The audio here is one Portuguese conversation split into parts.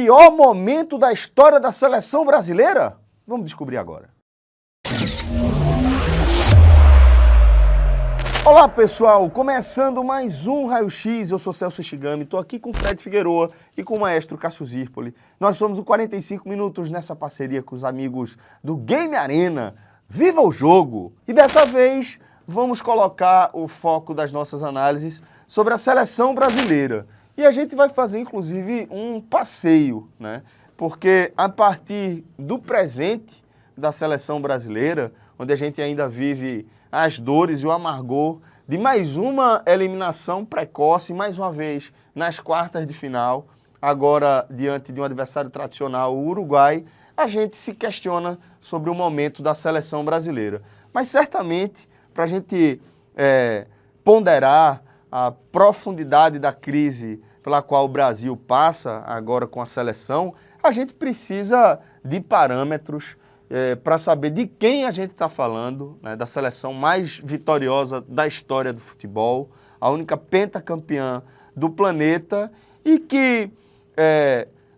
pior momento da história da seleção brasileira? Vamos descobrir agora. Olá pessoal, começando mais um Raio X, eu sou Celso Ishigami, estou aqui com o Fred Figueroa e com o maestro Cássio Zirpoli. Nós somos o 45 Minutos nessa parceria com os amigos do Game Arena. Viva o jogo! E dessa vez vamos colocar o foco das nossas análises sobre a seleção brasileira. E a gente vai fazer inclusive um passeio, né? Porque a partir do presente da seleção brasileira, onde a gente ainda vive as dores e o amargor de mais uma eliminação precoce, mais uma vez nas quartas de final, agora diante de um adversário tradicional, o Uruguai, a gente se questiona sobre o momento da seleção brasileira. Mas certamente, para a gente ponderar a profundidade da crise pela qual o Brasil passa agora com a seleção, a gente precisa de parâmetros para saber de quem a gente está falando, né, da seleção mais vitoriosa da história do futebol, a única pentacampeã do planeta e que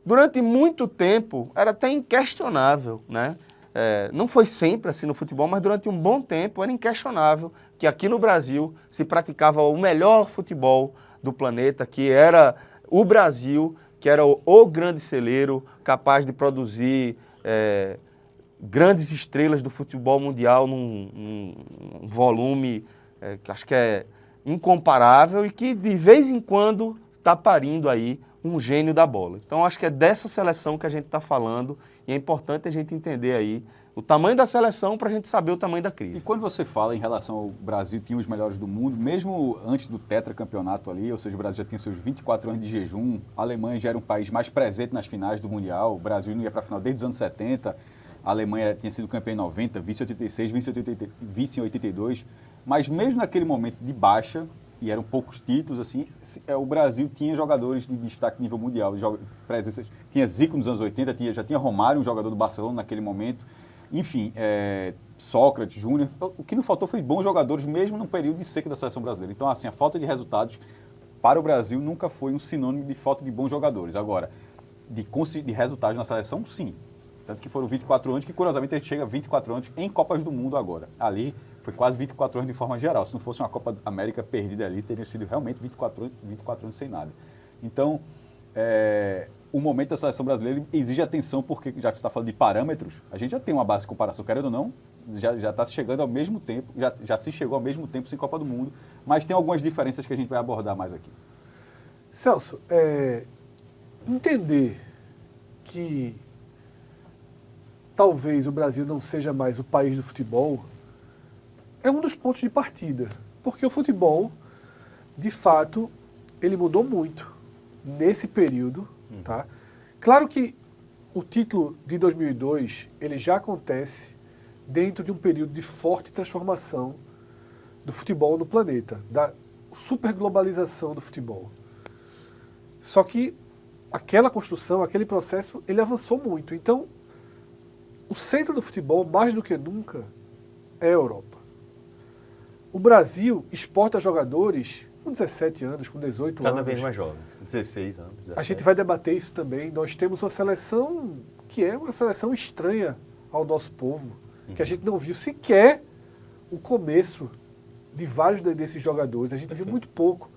durante muito tempo era até inquestionável, né? Não foi sempre assim no futebol, mas durante um bom tempo era inquestionável que aqui no Brasil se praticava o melhor futebol do planeta, que era o Brasil, que era o grande celeiro capaz de produzir grandes estrelas do futebol mundial num volume que acho que é incomparável e que de vez em quando está parindo aí um gênio da bola. Então acho que é dessa seleção que a gente está falando e é importante a gente entender aí o tamanho da seleção para a gente saber o tamanho da crise. E quando você fala em relação ao Brasil tinha os melhores do mundo, mesmo antes do tetracampeonato ali, ou seja, o Brasil já tinha seus 24 anos de jejum, a Alemanha já era um país mais presente nas finais do Mundial, o Brasil não ia para a final desde os anos 70, a Alemanha tinha sido campeã em 90, vice em 86, vice em 82, mas mesmo naquele momento de baixa, e eram poucos títulos, assim, o Brasil tinha jogadores de destaque nível mundial, tinha Zico nos anos 80, já tinha Romário, um jogador do Barcelona naquele momento, enfim, Sócrates, Júnior, o que não faltou foi bons jogadores, mesmo no período de seca da seleção brasileira. Então, assim, a falta de resultados para o Brasil nunca foi um sinônimo de falta de bons jogadores. Agora, de resultados na seleção, sim. Tanto que foram 24 anos, que curiosamente a gente chega a 24 anos em Copas do Mundo agora. Ali foi quase 24 anos de forma geral. Se não fosse uma Copa América perdida ali, teriam sido realmente 24 anos sem nada. Então, o momento da seleção brasileira exige atenção, porque já que você está falando de parâmetros, a gente já tem uma base de comparação, querendo ou não, já está chegando ao mesmo tempo, já se chegou ao mesmo tempo sem Copa do Mundo, mas tem algumas diferenças que a gente vai abordar mais aqui. Celso, entender que talvez o Brasil não seja mais o país do futebol é um dos pontos de partida, porque o futebol, de fato, ele mudou muito nesse período, tá? Claro que o título de 2002, ele já acontece dentro de um período de forte transformação do futebol no planeta, da superglobalização do futebol. Só que aquela construção, aquele processo, ele avançou muito. Então, o centro do futebol, mais do que nunca, é a Europa. O Brasil exporta jogadores com 17 anos, com 18 anos. Cada vez mais jovem, 16 anos. 17. A gente vai debater isso também. Nós temos uma seleção que é uma seleção estranha ao nosso povo, que a gente não viu sequer o começo de vários desses jogadores. A gente viu muito pouco.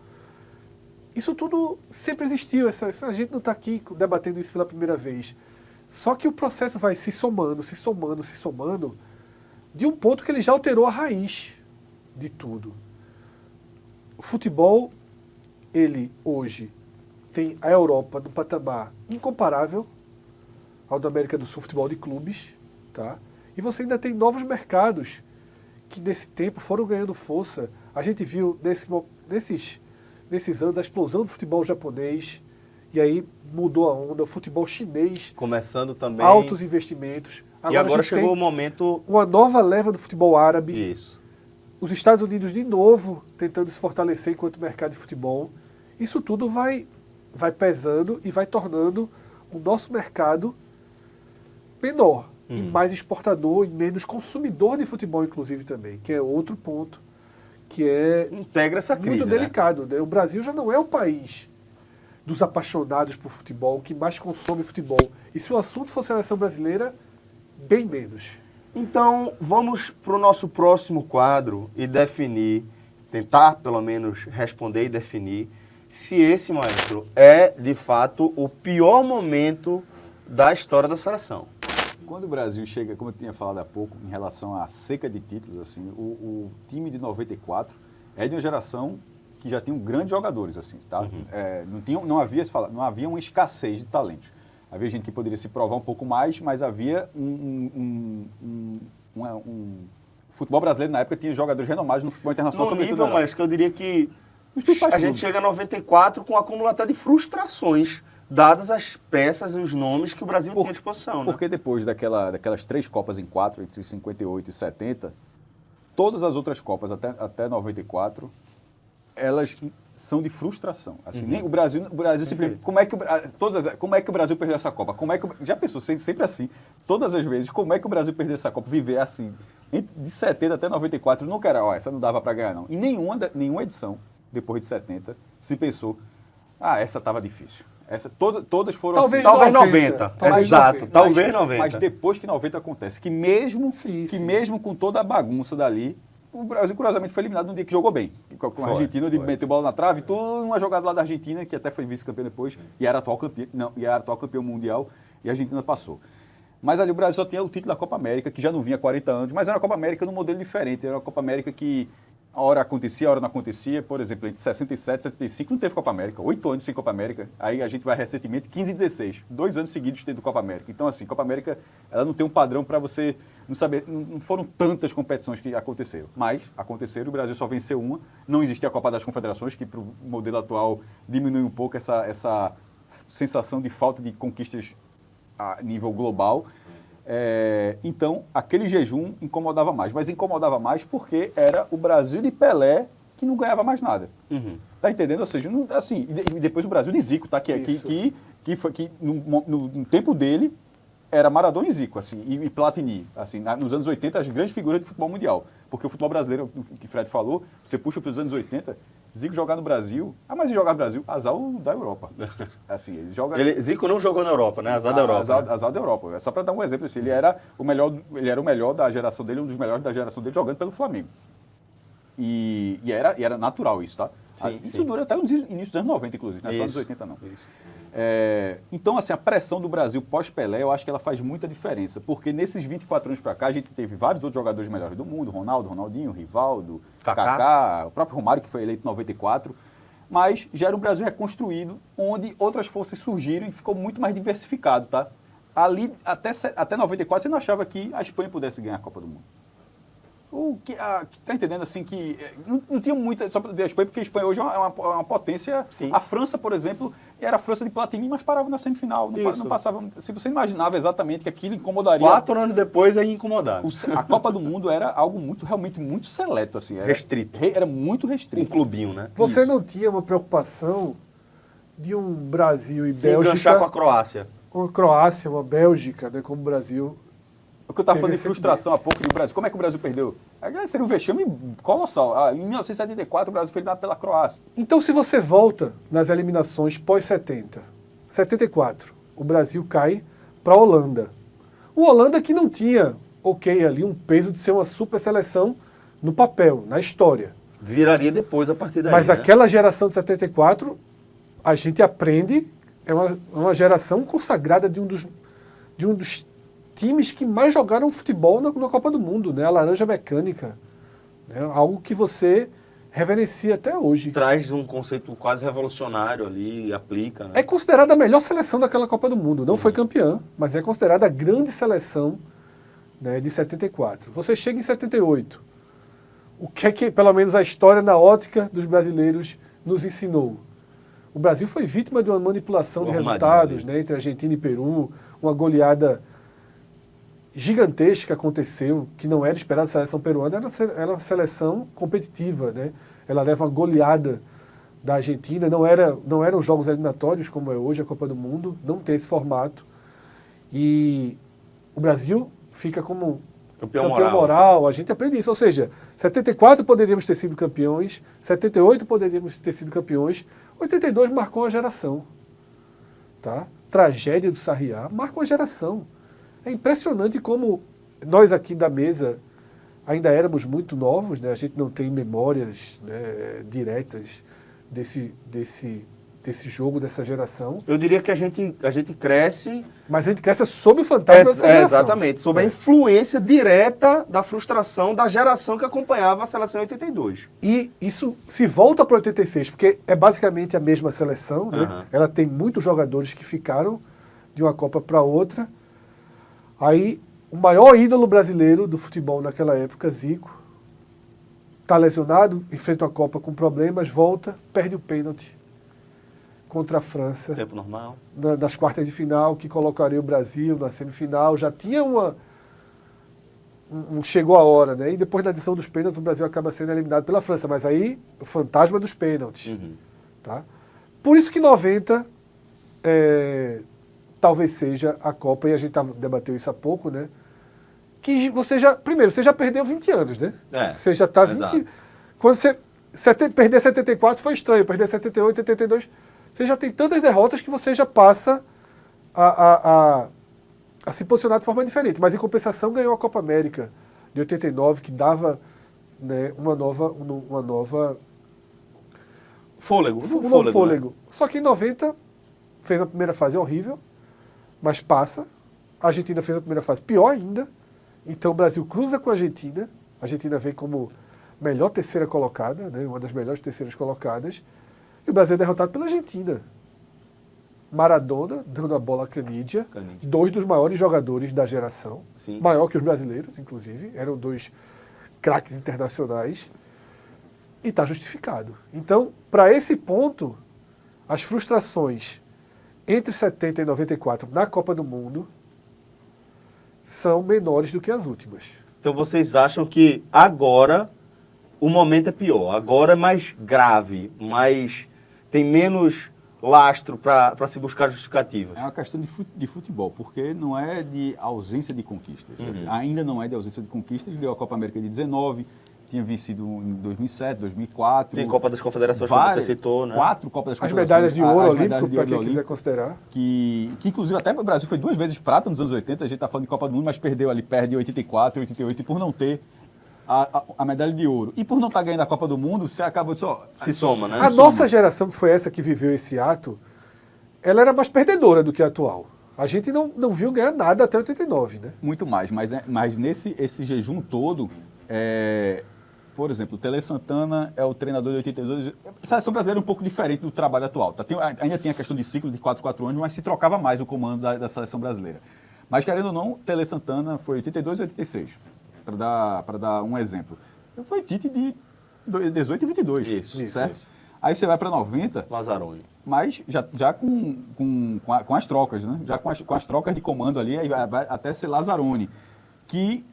Isso tudo sempre existiu. A gente não está aqui debatendo isso pela primeira vez. Só que o processo vai se somando, de um ponto que ele já alterou a raiz de tudo. O futebol, ele hoje tem a Europa no patamar incomparável ao da América do Sul, futebol de clubes, tá? E você ainda tem novos mercados que nesse tempo foram ganhando força. A gente viu nesses anos a explosão do futebol japonês, e aí mudou a onda, o futebol chinês. Começando também. Altos investimentos. Agora chegou o momento. Uma nova leva do futebol árabe. Isso. Os Estados Unidos, de novo, tentando se fortalecer enquanto mercado de futebol. Isso tudo vai pesando e vai tornando o nosso mercado menor. E mais exportador e menos consumidor de futebol, inclusive, também. Que é outro ponto que é integra essa crise, muito delicado, né? O Brasil já não é o país dos apaixonados por futebol, que mais consome futebol. E se o assunto for seleção brasileira, bem menos. Então, vamos para o nosso próximo quadro e definir, tentar pelo menos responder e definir se esse, maestro, é de fato o pior momento da história da seleção. Quando o Brasil chega, como eu tinha falado há pouco, em relação à seca de títulos, assim, o time de 94 é de uma geração que já tinha grandes jogadores, assim, tá? Não havia uma escassez de talentos. Havia gente que poderia se provar um pouco mais, mas havia futebol brasileiro na época tinha jogadores renomados no futebol internacional. No nível, mas que eu diria que a gente chega a 94 com um acúmulo até de frustrações, dadas as peças e os nomes que o Brasil tinha à disposição. Né? Porque depois daquelas 3 Copas em 4, entre 58 e 70, todas as outras Copas até 94, elas são de frustração. Assim, nem o Brasil simplesmente... Como é que o Brasil perdeu essa Copa? Já pensou, sempre assim, todas as vezes, como é que o Brasil perdeu essa Copa? Viver assim, de 70 até 94, nunca era, essa não dava para ganhar, não. Em nenhuma edição, depois de 70, se pensou, essa estava difícil. Todas foram talvez assim. Talvez 90. Exato, talvez 90. Mas depois que 90 acontece, que mesmo com toda a bagunça dali, o Brasil, curiosamente, foi eliminado num dia que jogou bem. Com a Argentina, de meter bola na trave, tudo uma jogada lá da Argentina, que até foi vice-campeão depois, e era atual campeão mundial, e a Argentina passou. Mas ali o Brasil só tinha o título da Copa América, que já não vinha há 40 anos, mas era uma Copa América num modelo diferente. Era uma Copa América que a hora acontecia, a hora não acontecia. Por exemplo, entre 67 e 75 não teve Copa América. 8 anos sem Copa América. Aí a gente vai recentemente, 15 e 16. 2 anos seguidos tendo Copa América. Então, assim, Copa América, ela não tem um padrão para você não saber. Não foram tantas competições que aconteceram. Mas aconteceram, o Brasil só venceu uma. Não existia a Copa das Confederações, que para o modelo atual diminui um pouco essa sensação de falta de conquistas a nível global. Então, aquele jejum incomodava mais. Mas incomodava mais porque era o Brasil de Pelé que não ganhava mais nada. Tá entendendo? Ou seja, assim, e depois o Brasil de Zico, tá? Que no tempo dele era Maradona e Zico, assim, e Platini. Assim, nos anos 80, as grandes figuras de futebol mundial. Porque o futebol brasileiro, o que o Fred falou, você puxa para os anos 80, Zico jogar no Brasil, mas se jogar no Brasil, azar da Europa. Assim, Zico não jogou na Europa, né? Azar da Europa. Azar da Europa. É só para dar um exemplo, assim, ele era o melhor da geração dele, um dos melhores da geração dele, jogando pelo Flamengo. E era natural isso, tá? Isso dura até o início dos anos 90, inclusive, não é só dos 80, não. Então, assim, a pressão do Brasil pós-Pelé, eu acho que ela faz muita diferença, porque nesses 24 anos para cá, a gente teve vários outros jogadores melhores do mundo, Ronaldo, Ronaldinho, Rivaldo, Kaká, o próprio Romário, que foi eleito em 94, mas já era um Brasil reconstruído, onde outras forças surgiram e ficou muito mais diversificado, tá? Ali, até 94, você não achava que a Espanha pudesse ganhar a Copa do Mundo. Tá entendendo, assim, que não tinha muita, só para dizer a Espanha, porque a Espanha hoje é uma potência. Sim. A França, por exemplo, era a França de Platini, mas parava na semifinal, não passava. Se você imaginava exatamente que aquilo incomodaria. 4 anos depois aí incomodava. A Copa do Mundo era algo realmente muito seleto, assim. Restrito. Era muito restrito. Um clubinho, né? Você não tinha uma preocupação de um Brasil e se Bélgica... enganchar com a Croácia. Uma Croácia, uma Bélgica, né, como o Brasil... O que eu estava falando de frustração há pouco do Brasil. Como é que o Brasil perdeu? Seria um vexame colossal. Em 1974, o Brasil foi eliminado pela Croácia. Então, se você volta nas eliminações pós-70, 74, o Brasil cai para a Holanda. O Holanda que não tinha, ali, um peso de ser uma super seleção no papel, na história. Viraria depois a partir daí. Mas né? aquela geração de 74, a gente aprende, é uma geração consagrada de um dos times que mais jogaram futebol na Copa do Mundo, né? A Laranja Mecânica. Né? Algo que você reverencia até hoje. Traz um conceito quase revolucionário ali e aplica. Né? É considerada a melhor seleção daquela Copa do Mundo. Não foi campeã, mas é considerada a grande seleção, né, de 74. Você chega em 78. O que é que, pelo menos, a história na ótica dos brasileiros nos ensinou? O Brasil foi vítima de uma manipulação de resultados, né, entre Argentina e Peru, uma goleada gigantesca aconteceu, que não era esperada da seleção peruana, era uma seleção competitiva, né? Ela leva uma goleada da Argentina, não eram jogos eliminatórios como é hoje a Copa do Mundo, não tem esse formato. E o Brasil fica como campeão moral, a gente aprende isso. Ou seja, 74 poderíamos ter sido campeões, 78 poderíamos ter sido campeões, 82 marcou a geração. tá? Tragédia do Sarriá, marca uma geração. É impressionante como nós aqui da mesa ainda éramos muito novos, né? A gente não tem memórias, né, diretas desse jogo, dessa geração. Eu diria que a gente cresce... Mas a gente cresce sob o fantasma dessa geração. Exatamente, sob a influência direta da frustração da geração que acompanhava a seleção 82. E isso se volta para 86, porque é basicamente a mesma seleção, né? Uhum. Ela tem muitos jogadores que ficaram de uma Copa para outra. Aí, o maior ídolo brasileiro do futebol naquela época, Zico, está lesionado, enfrenta a Copa com problemas, volta, perde o pênalti contra a França. Tempo normal. Nas quartas de final, que colocaria o Brasil na semifinal. Já tinha chegou a hora, né? E depois da adição dos pênaltis, o Brasil acaba sendo eliminado pela França. Mas aí, o fantasma dos pênaltis. Uhum. Tá? Por isso que 90 talvez seja a Copa, e a gente debateu isso há pouco, né? Que você já perdeu 20 anos, né? Você já está 20... exato. Quando perder 74 foi estranho, perder 78, 82... Você já tem tantas derrotas que você já passa a se posicionar de forma diferente. Mas, em compensação, ganhou a Copa América de 89, que dava, né, uma nova Fôlego. um novo fôlego. Né? Só que em 90 fez a primeira fase horrível, mas passa. A Argentina fez a primeira fase pior ainda. Então, o Brasil cruza com a Argentina. A Argentina vem como melhor terceira colocada, né, uma das melhores terceiras colocadas. E o Brasil é derrotado pela Argentina. Maradona, dando a bola a Canidia, dois dos maiores jogadores da geração, Sim. maior que os brasileiros, inclusive, eram dois craques internacionais, e está justificado. Então, para esse ponto, as frustrações entre 70 e 94 na Copa do Mundo são menores do que as últimas. Então vocês acham que agora o momento é pior, agora é mais grave, tem menos lastro para se buscar justificativas? É uma questão de futebol, porque não é de ausência de conquistas. Assim, ainda não é de ausência de conquistas. Ganhou a Copa América de 19, tinha vencido em 2007, 2004. Tem Copa das Confederações, que você citou, né? 4 Copas das As Confederações. medalhas de ouro as medalhas olímpico, de para ouro quem olímpico, quiser considerar. que inclusive até o Brasil foi 2 vezes prata nos anos 80, a gente está falando de Copa do Mundo, mas perde em 84, 88, e por não ter a medalha de ouro. E por não estar ganhando a Copa do Mundo, você acaba só... Se soma, né? A nossa geração, que foi essa que viveu esse ato, ela era mais perdedora do que a atual. A gente não viu ganhar nada até 89, né? Muito mais, mas esse jejum todo, por exemplo, o Tele Santana é o treinador de 82. A seleção brasileira é um pouco diferente do trabalho atual. Ainda tem a questão de ciclo de 4 anos, mas se trocava mais o comando da seleção brasileira. Mas, querendo ou não, Tele Santana foi 82 e 86, para dar um exemplo. Foi Tite de 18 e 22, Isso. certo? Aí você vai para 90... Lazzaroni. Mas já com as trocas, né? Já com as trocas de comando ali, aí vai até ser Lazzaroni, que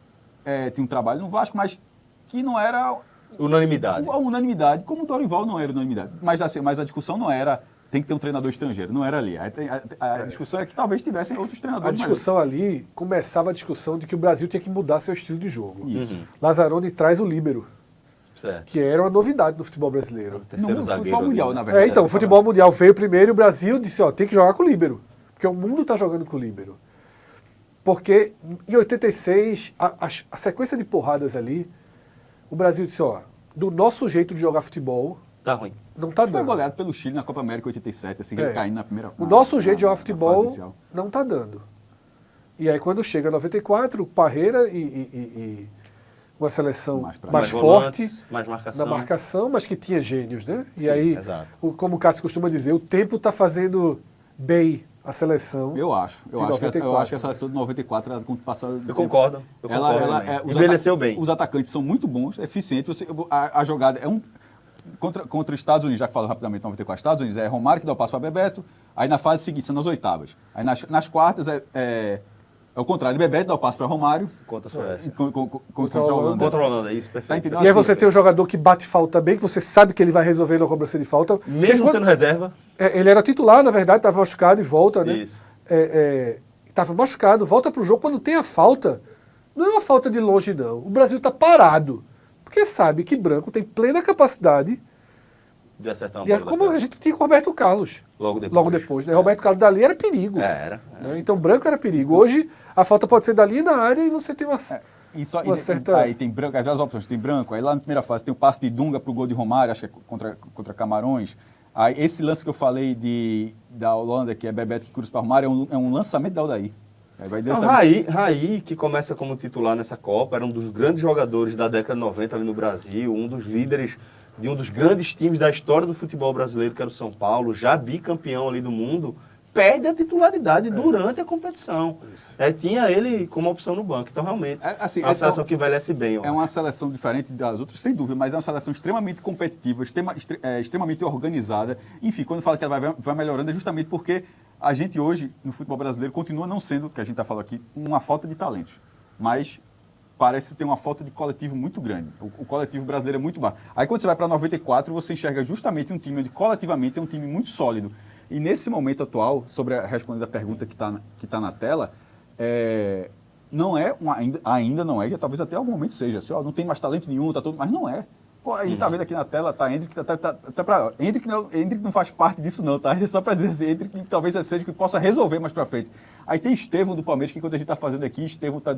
tem um trabalho no Vasco, mas que não era... Unanimidade. A unanimidade, como o Dorival não era unanimidade. Mas a discussão não era, tem que ter um treinador estrangeiro, não era ali. A discussão é que talvez tivessem outros treinadores. A discussão ali, começava a discussão de que o Brasil tinha que mudar seu estilo de jogo. Isso. Lazzaroni traz o líbero, Certo. que era uma novidade no futebol brasileiro. Terceiro No zagueiro futebol ali, mundial, né? na verdade. Então, o futebol mundial veio primeiro e o Brasil disse, tem que jogar com o líbero. Porque o mundo está jogando com o líbero. Porque em 86, a sequência de porradas ali, o Brasil disse, do nosso jeito de jogar futebol, Tá ruim. não está Foi dando. goleado pelo Chile na Copa América 87, assim, ele caindo na primeira... O nosso jeito de jogar na fase futebol inicial. não está dando. E aí quando chega 94, Parreira e uma seleção Mais pra- mais Mais forte volantes, mais marcação. na marcação, mas que tinha gênios, né? E Sim, aí, exato. como o Cássio costuma dizer, o tempo está fazendo bem a seleção. Eu acho que a 94, seleção de 94, ela, com o passar do Eu tempo, concordo. os Envelheceu bem. Os atacantes são muito bons, eficientes. A jogada é contra os Estados Unidos, já que falo rapidamente 94, Estados Unidos, é Romário que dá o passo para Bebeto, aí na fase seguinte, são nas oitavas. Aí nas quartas é o contrário, Bebeto dá o passo para Romário Contra a Suécia. contra a Holanda. Contra a Holanda, isso, perfeito. Tá entendendo? E aí Assim, você tem um jogador que bate falta bem, que você sabe que ele vai resolver na cobrança de falta. Mesmo Porque sendo reserva. ele era titular, na verdade, estava machucado e volta, né? Isso. Estava machucado, volta para o jogo. Quando tem a falta, não é uma falta de longe, não. O Brasil está parado. Porque sabe que Branco tem plena capacidade de acertar uma E bola como daquela. a gente tinha com o Roberto Carlos. Logo depois. Logo depois, né? Roberto Carlos dali era perigo. Era. Né? Então Branco era perigo. Hoje a falta pode ser dali na área e você tem uma... uma certa... Aí tem Branco, as opções, tem Branco, aí lá na primeira fase tem o passe de Dunga pro gol de Romário, acho que é contra Camarões. Aí esse lance que eu falei da Holanda, que é Bebeto que cruza para Romário, é um lançamento da Aldair. Aí vai Não, Raí, que começa como titular nessa Copa, era um dos grandes jogadores da década de 90 ali no Brasil, um dos líderes de um dos grandes times da história do futebol brasileiro, que era o São Paulo, já bicampeão ali do mundo, perde a titularidade durante a competição. Tinha ele como opção no banco. Então, realmente, é uma seleção que envelhece bem. É uma seleção diferente das outras, sem dúvida, mas é uma seleção extremamente competitiva, extremamente organizada. Enfim, quando fala que ela vai melhorando, é justamente porque a gente hoje, no futebol brasileiro, continua não sendo, que a gente está falando aqui, uma falta de talentos. Mas parece ter uma falta de coletivo muito grande. O coletivo brasileiro é muito baixo. Aí quando você vai para 94, você enxerga justamente um time onde coletivamente é um time muito sólido. E nesse momento atual, respondendo a pergunta que tá na tela, não é, ainda não é, já talvez até algum momento seja, assim, não tem mais talento nenhum, tá todo, mas não é. Pô, a gente tá vendo aqui na tela, tá Endrick, Endrick não faz parte disso não, tá? É só para dizer assim, Endrick talvez seja que possa resolver mais para frente. Aí tem Estevão do Palmeiras, que quando a gente tá fazendo aqui, Estevão tá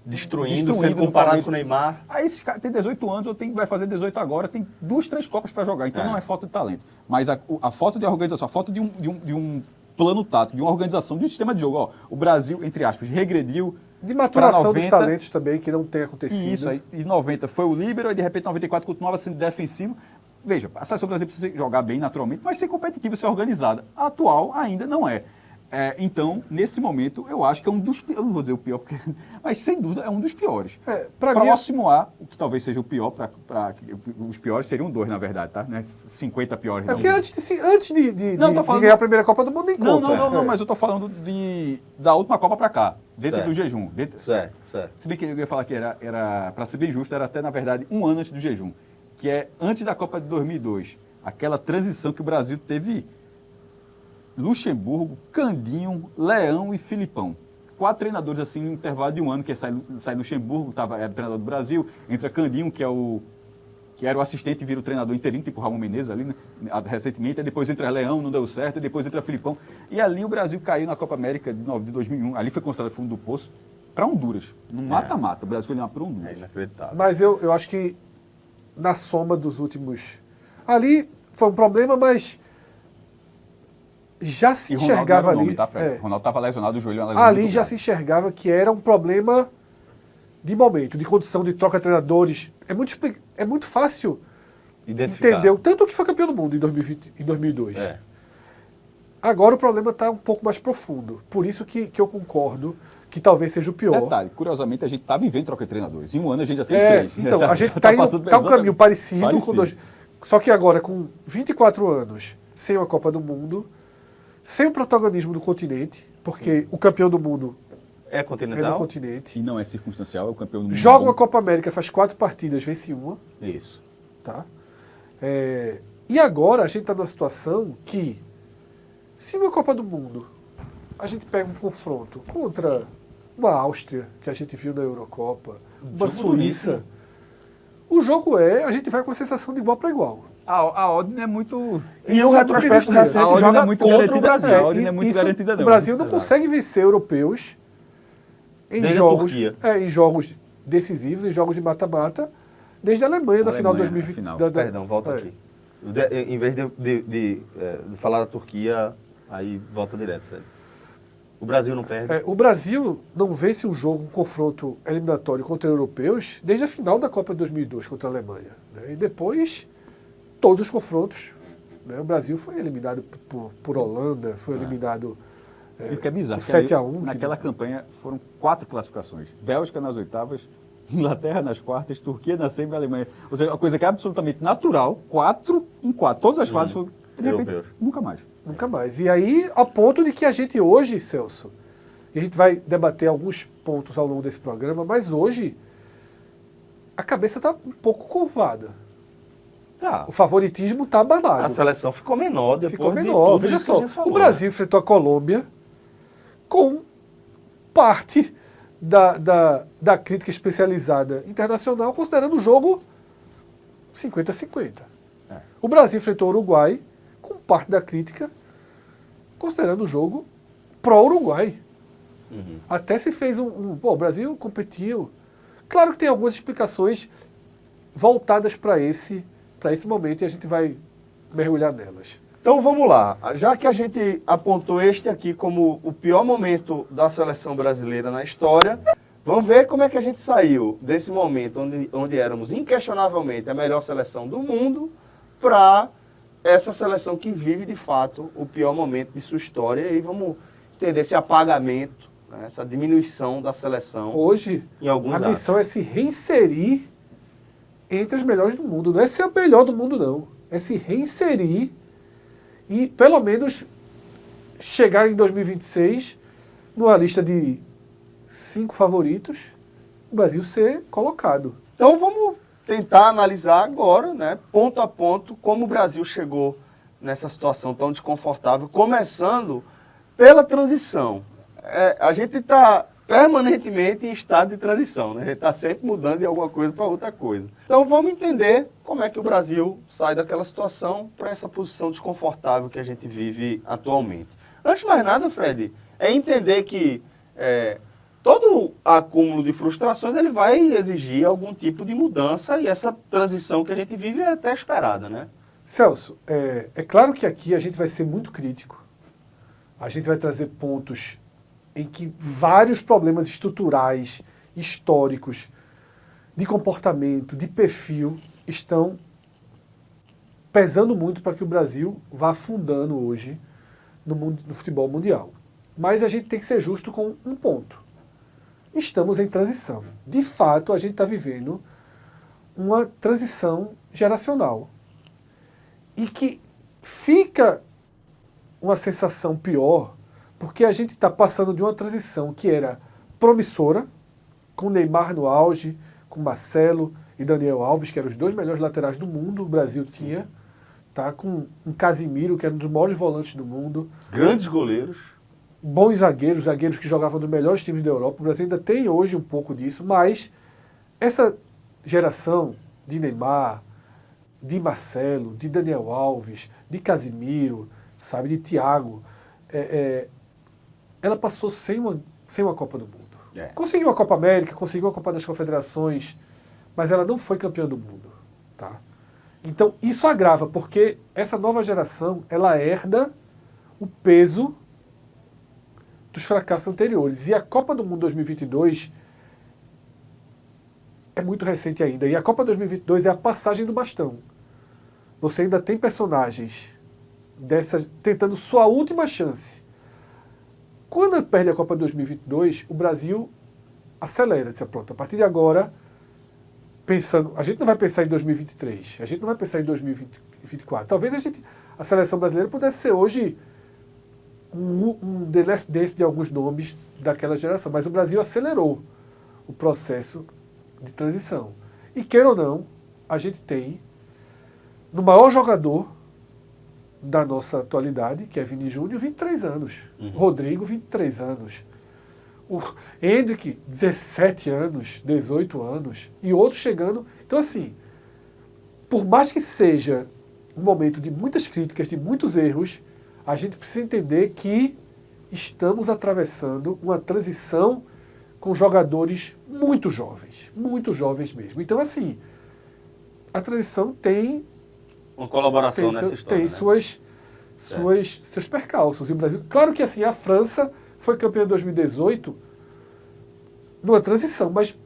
destruindo sendo comparado com o Neymar. Aí esse cara tem 18 anos, vai fazer 18 agora, tem 2, 3 Copas para jogar, então não é falta de talento. Mas a falta de organização, a falta de um plano tático, de uma organização, de um sistema de jogo. Ó, o Brasil, entre aspas, regrediu. De maturação dos talentos também, que não tem acontecido. Isso, aí, em 90 foi o líbero, e de repente em 94 continuava sendo defensivo. Veja, a seleção brasileira precisa jogar bem naturalmente, mas ser competitiva, ser organizada. A atual ainda não é. Então, nesse momento, eu acho que é um dos piores, eu não vou dizer o pior, mas sem dúvida é um dos piores. Próximo a, o que talvez seja o pior, os piores seriam 2, na verdade, tá? Né? 50 piores. Porque antes de ganhar a primeira Copa do Mundo, nem conta. Não, mas eu tô falando da última Copa para cá, dentro do jejum. Certo. Se bem que eu ia falar que era para ser bem justo, era até, na verdade, um ano antes do jejum, que é antes da Copa de 2002, aquela transição que o Brasil teve. Luxemburgo, Candinho, Leão e Filipão. 4 treinadores assim no intervalo de um ano, que sai Luxemburgo, era o treinador do Brasil, entra Candinho, que era o assistente e vira o treinador interino, tipo Ramon Menezes ali, né, recentemente, aí depois entra Leão, não deu certo, e depois entra Filipão. E ali o Brasil caiu na Copa América de 2001, ali foi considerado fundo do poço, para Honduras, no mata-mata. O Brasil foi lá para Honduras. É inacreditável. Mas eu acho que na soma dos últimos... Ali foi um problema, mas... já se enxergava ali. Ronaldo estava lesionado, o joelho ali já se enxergava que era um problema de momento, de condição, de troca de treinadores. É muito fácil entender tanto que foi campeão do mundo em 2002. Agora o problema está um pouco mais profundo. Por isso que eu concordo que talvez seja o pior. Detalhe, curiosamente, a gente está vivendo troca de treinadores. Em um ano a gente já tem 3. Então, a gente está um caminho parecido. Só que agora, com 24 anos, sem uma Copa do Mundo, sem o protagonismo do continente, porque o campeão do mundo é continental, do continente. E não é circunstancial, é o campeão do mundo. Joga uma Copa América, faz 4 partidas, vence uma. Isso. Tá? E agora a gente está numa situação que, se uma Copa do Mundo a gente pega um confronto contra uma Áustria, que a gente viu na Eurocopa, uma Suíça, o jogo a gente vai com a sensação de igual para igual. A odd não é muito... E o retrospecto recente joga contra o Brasil. A odd não é muito garantida, não. O Brasil não consegue vencer europeus em jogos decisivos, em jogos de mata-mata, desde a Alemanha na final de 2020. Perdão, volta aqui. Em vez de falar da Turquia, aí volta direto, Fred. O Brasil não perde. O Brasil não vence um confronto eliminatório contra europeus desde a final da Copa de 2002 contra a Alemanha. Né? E depois, todos os confrontos. Né? O Brasil foi eliminado por Holanda, foi eliminado o que é bizarro, 7-1. Naquela campanha foram 4 classificações. Bélgica nas oitavas, Inglaterra nas quartas, Turquia na semi e Alemanha. Ou seja, uma coisa que é absolutamente natural, 4 em 4. Todas as fases foram... De repente, nunca mais. Nunca mais. E aí, ao ponto de que a gente hoje, Celso, e a gente vai debater alguns pontos ao longo desse programa, mas hoje a cabeça está um pouco curvada. Tá. O favoritismo está abalado. A seleção ficou menor depois ficou menor. Veja só, o Brasil enfrentou a Colômbia com parte da crítica especializada internacional considerando o jogo 50-50. O Brasil enfrentou o Uruguai com parte da crítica, considerando o jogo pró-Uruguai. Até se fez Pô, o Brasil competiu. Claro que tem algumas explicações voltadas para esse momento e a gente vai mergulhar nelas. Então vamos lá. Já que a gente apontou este aqui como o pior momento da seleção brasileira na história, vamos ver como é que a gente saiu desse momento onde éramos inquestionavelmente a melhor seleção do mundo para essa seleção que vive de fato o pior momento de sua história. E aí vamos entender esse apagamento, né, essa diminuição da seleção. Hoje, em alguns a missão é se reinserir entre os melhores do mundo. Não é ser o melhor do mundo, não. É se reinserir e, pelo menos, chegar em 2026 numa lista de 5 favoritos, o Brasil ser colocado. Então vamos tentar analisar agora, né, ponto a ponto, como o Brasil chegou nessa situação tão desconfortável, começando pela transição. A gente está permanentemente em estado de transição, né? A gente está sempre mudando de alguma coisa para outra coisa. Então vamos entender como é que o Brasil sai daquela situação para essa posição desconfortável que a gente vive atualmente. Antes de mais nada, Fred, é entender que todo acúmulo de frustrações ele vai exigir algum tipo de mudança e essa transição que a gente vive é até esperada, né? Celso, é claro que aqui a gente vai ser muito crítico. A gente vai trazer pontos em que vários problemas estruturais, históricos, de comportamento, de perfil, estão pesando muito para que o Brasil vá afundando hoje no futebol mundial. Mas a gente tem que ser justo com um ponto. Estamos em transição. De fato, a gente está vivendo uma transição geracional. E que fica uma sensação pior, porque a gente está passando de uma transição que era promissora, com Neymar no auge, com Marcelo e Daniel Alves, que eram os 2 melhores laterais do mundo, o Brasil tinha, tá? Com um Casimiro, que era um dos maiores volantes do mundo. Grandes goleiros. Bons zagueiros que jogavam nos melhores times da Europa. O Brasil ainda tem hoje um pouco disso, mas essa geração de Neymar, de Marcelo, de Daniel Alves, de Casimiro, sabe, de Thiago, ela passou sem uma Copa do Mundo. Conseguiu a Copa América, conseguiu a Copa das Confederações, mas ela não foi campeã do mundo. Tá? Então, isso agrava, porque essa nova geração, ela herda o peso dos fracassos anteriores. E a Copa do Mundo 2022 é muito recente ainda. E a Copa 2022 é a passagem do bastão. Você ainda tem personagens tentando sua última chance. Quando perde a Copa 2022, o Brasil acelera. Diz, pronto, a partir de agora, a gente não vai pensar em 2023, a gente não vai pensar em 2024. Talvez a seleção brasileira pudesse ser hoje um The Last Dance de alguns nomes daquela geração, mas o Brasil acelerou o processo de transição. E queira ou não, a gente tem no maior jogador da nossa atualidade, que é Vini Júnior, 23 anos. Rodrigo, 23 anos. O Endrick, 17 anos, 18 anos. E outros chegando. Então, assim, por mais que seja um momento de muitas críticas, de muitos erros, a gente precisa entender que estamos atravessando uma transição com jogadores muito jovens mesmo. Então, assim, a transição tem uma colaboração nessa história. Tem seus percalços. E o Brasil, claro que assim, a França foi campeã em 2018 numa transição, mas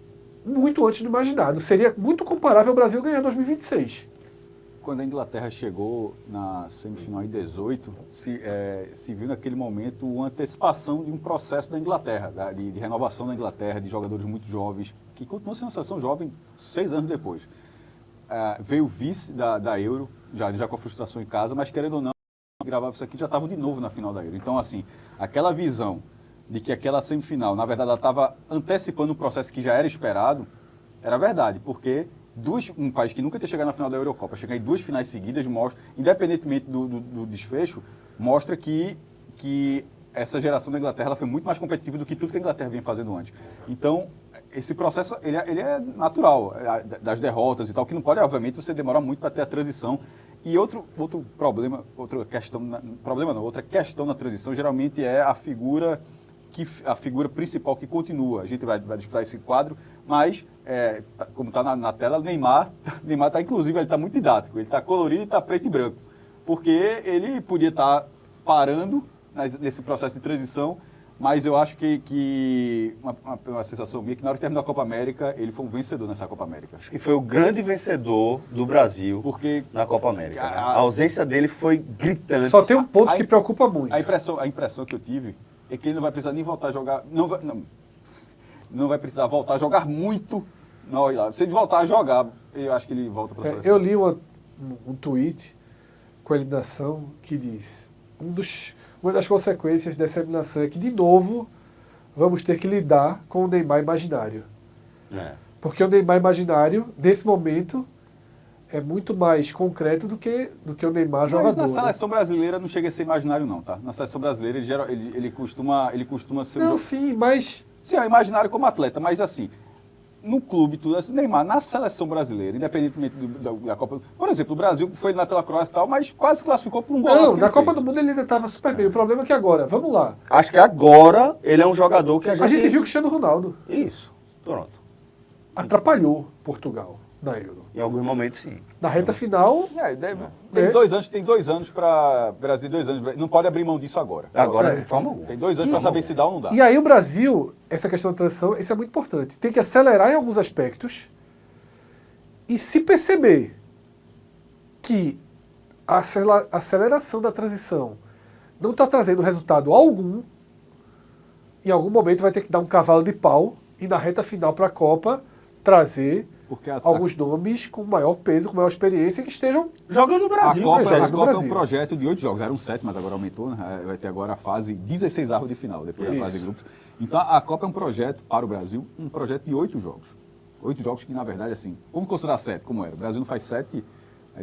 muito antes do imaginado. Seria muito comparável ao Brasil ganhar em 2026. Quando a Inglaterra chegou na semifinal em 18, se viu naquele momento uma antecipação de um processo da Inglaterra, de renovação da Inglaterra, de jogadores muito jovens, que continuam sendo uma seleção jovem 6 anos depois. Veio o vice da Euro, já com a frustração em casa, mas querendo ou não, gravava isso aqui, já estavam de novo na final da Euro. Então, assim, aquela visão de que aquela semifinal, na verdade, ela estava antecipando um processo que já era esperado, era verdade, porque um país que nunca tinha chegado na final da Eurocopa, chegar em 2 finais seguidas, mostra, independentemente do desfecho, mostra que essa geração da Inglaterra ela foi muito mais competitiva do que tudo que a Inglaterra vinha fazendo antes. Então, esse processo ele é natural, das derrotas e tal, que não pode, obviamente, você demorar muito para ter a transição E outro problema, outra questão na transição geralmente é a figura principal que continua. A gente vai disputar esse quadro, mas, como está na tela, Neymar está, inclusive, ele está muito didático, ele está colorido e está preto e branco, porque ele podia estar parando nesse processo de transição, mas eu acho que uma sensação minha, que na hora que terminou a Copa América, ele foi um vencedor nessa Copa América. Acho que foi o grande vencedor do Brasil na Copa América. Né? A ausência dele foi gritante. Só tem um ponto que preocupa muito. A impressão que eu tive é que ele não vai precisar nem voltar a jogar. Não vai precisar voltar a jogar muito. Não, se ele voltar a jogar, eu acho que ele volta para a seleção. Eu li um tweet com a eliminação que diz: uma das consequências dessa eliminação é que, de novo, vamos ter que lidar com o Neymar imaginário. Porque o Neymar imaginário, nesse momento, é muito mais concreto do que o Neymar jogador. Mas na seleção brasileira não chega a ser imaginário não, tá? Na seleção brasileira ele costuma ser... Não, sim, mas... Sim, é imaginário como atleta, mas assim, no clube, tudo assim, Neymar, na seleção brasileira, independentemente da Copa... Por exemplo, o Brasil foi lá pela Croácia e tal, mas quase classificou por um golaço. Não, na Copa do Mundo ele ainda estava super bem. O problema é que agora, vamos lá. Acho que agora ele é um jogador que A gente viu o Cristiano Ronaldo. Isso, pronto. Atrapalhou Portugal na Euro. Em alguns momentos, sim. Na reta final... Tem 2 anos para... Brasil, 2 anos. Não pode abrir mão disso agora. Agora, de forma alguma. Tem 2 anos para saber se dá ou não dá. E aí o Brasil, essa questão da transição, isso é muito importante. Tem que acelerar em alguns aspectos e se perceber que a aceleração da transição não está trazendo resultado algum, em algum momento vai ter que dar um cavalo de pau e na reta final para a Copa trazer alguns nomes com maior peso, com maior experiência, que estejam jogando no Brasil. A Copa é um projeto de 8 jogos. Eram 7, mas agora aumentou. Né? Vai ter agora a fase 16 avos de final, depois da fase de grupos. Então a Copa é um projeto para o Brasil, um projeto de 8 jogos. 8 jogos que, na verdade, assim, vamos considerar 7, como era. O Brasil não faz 7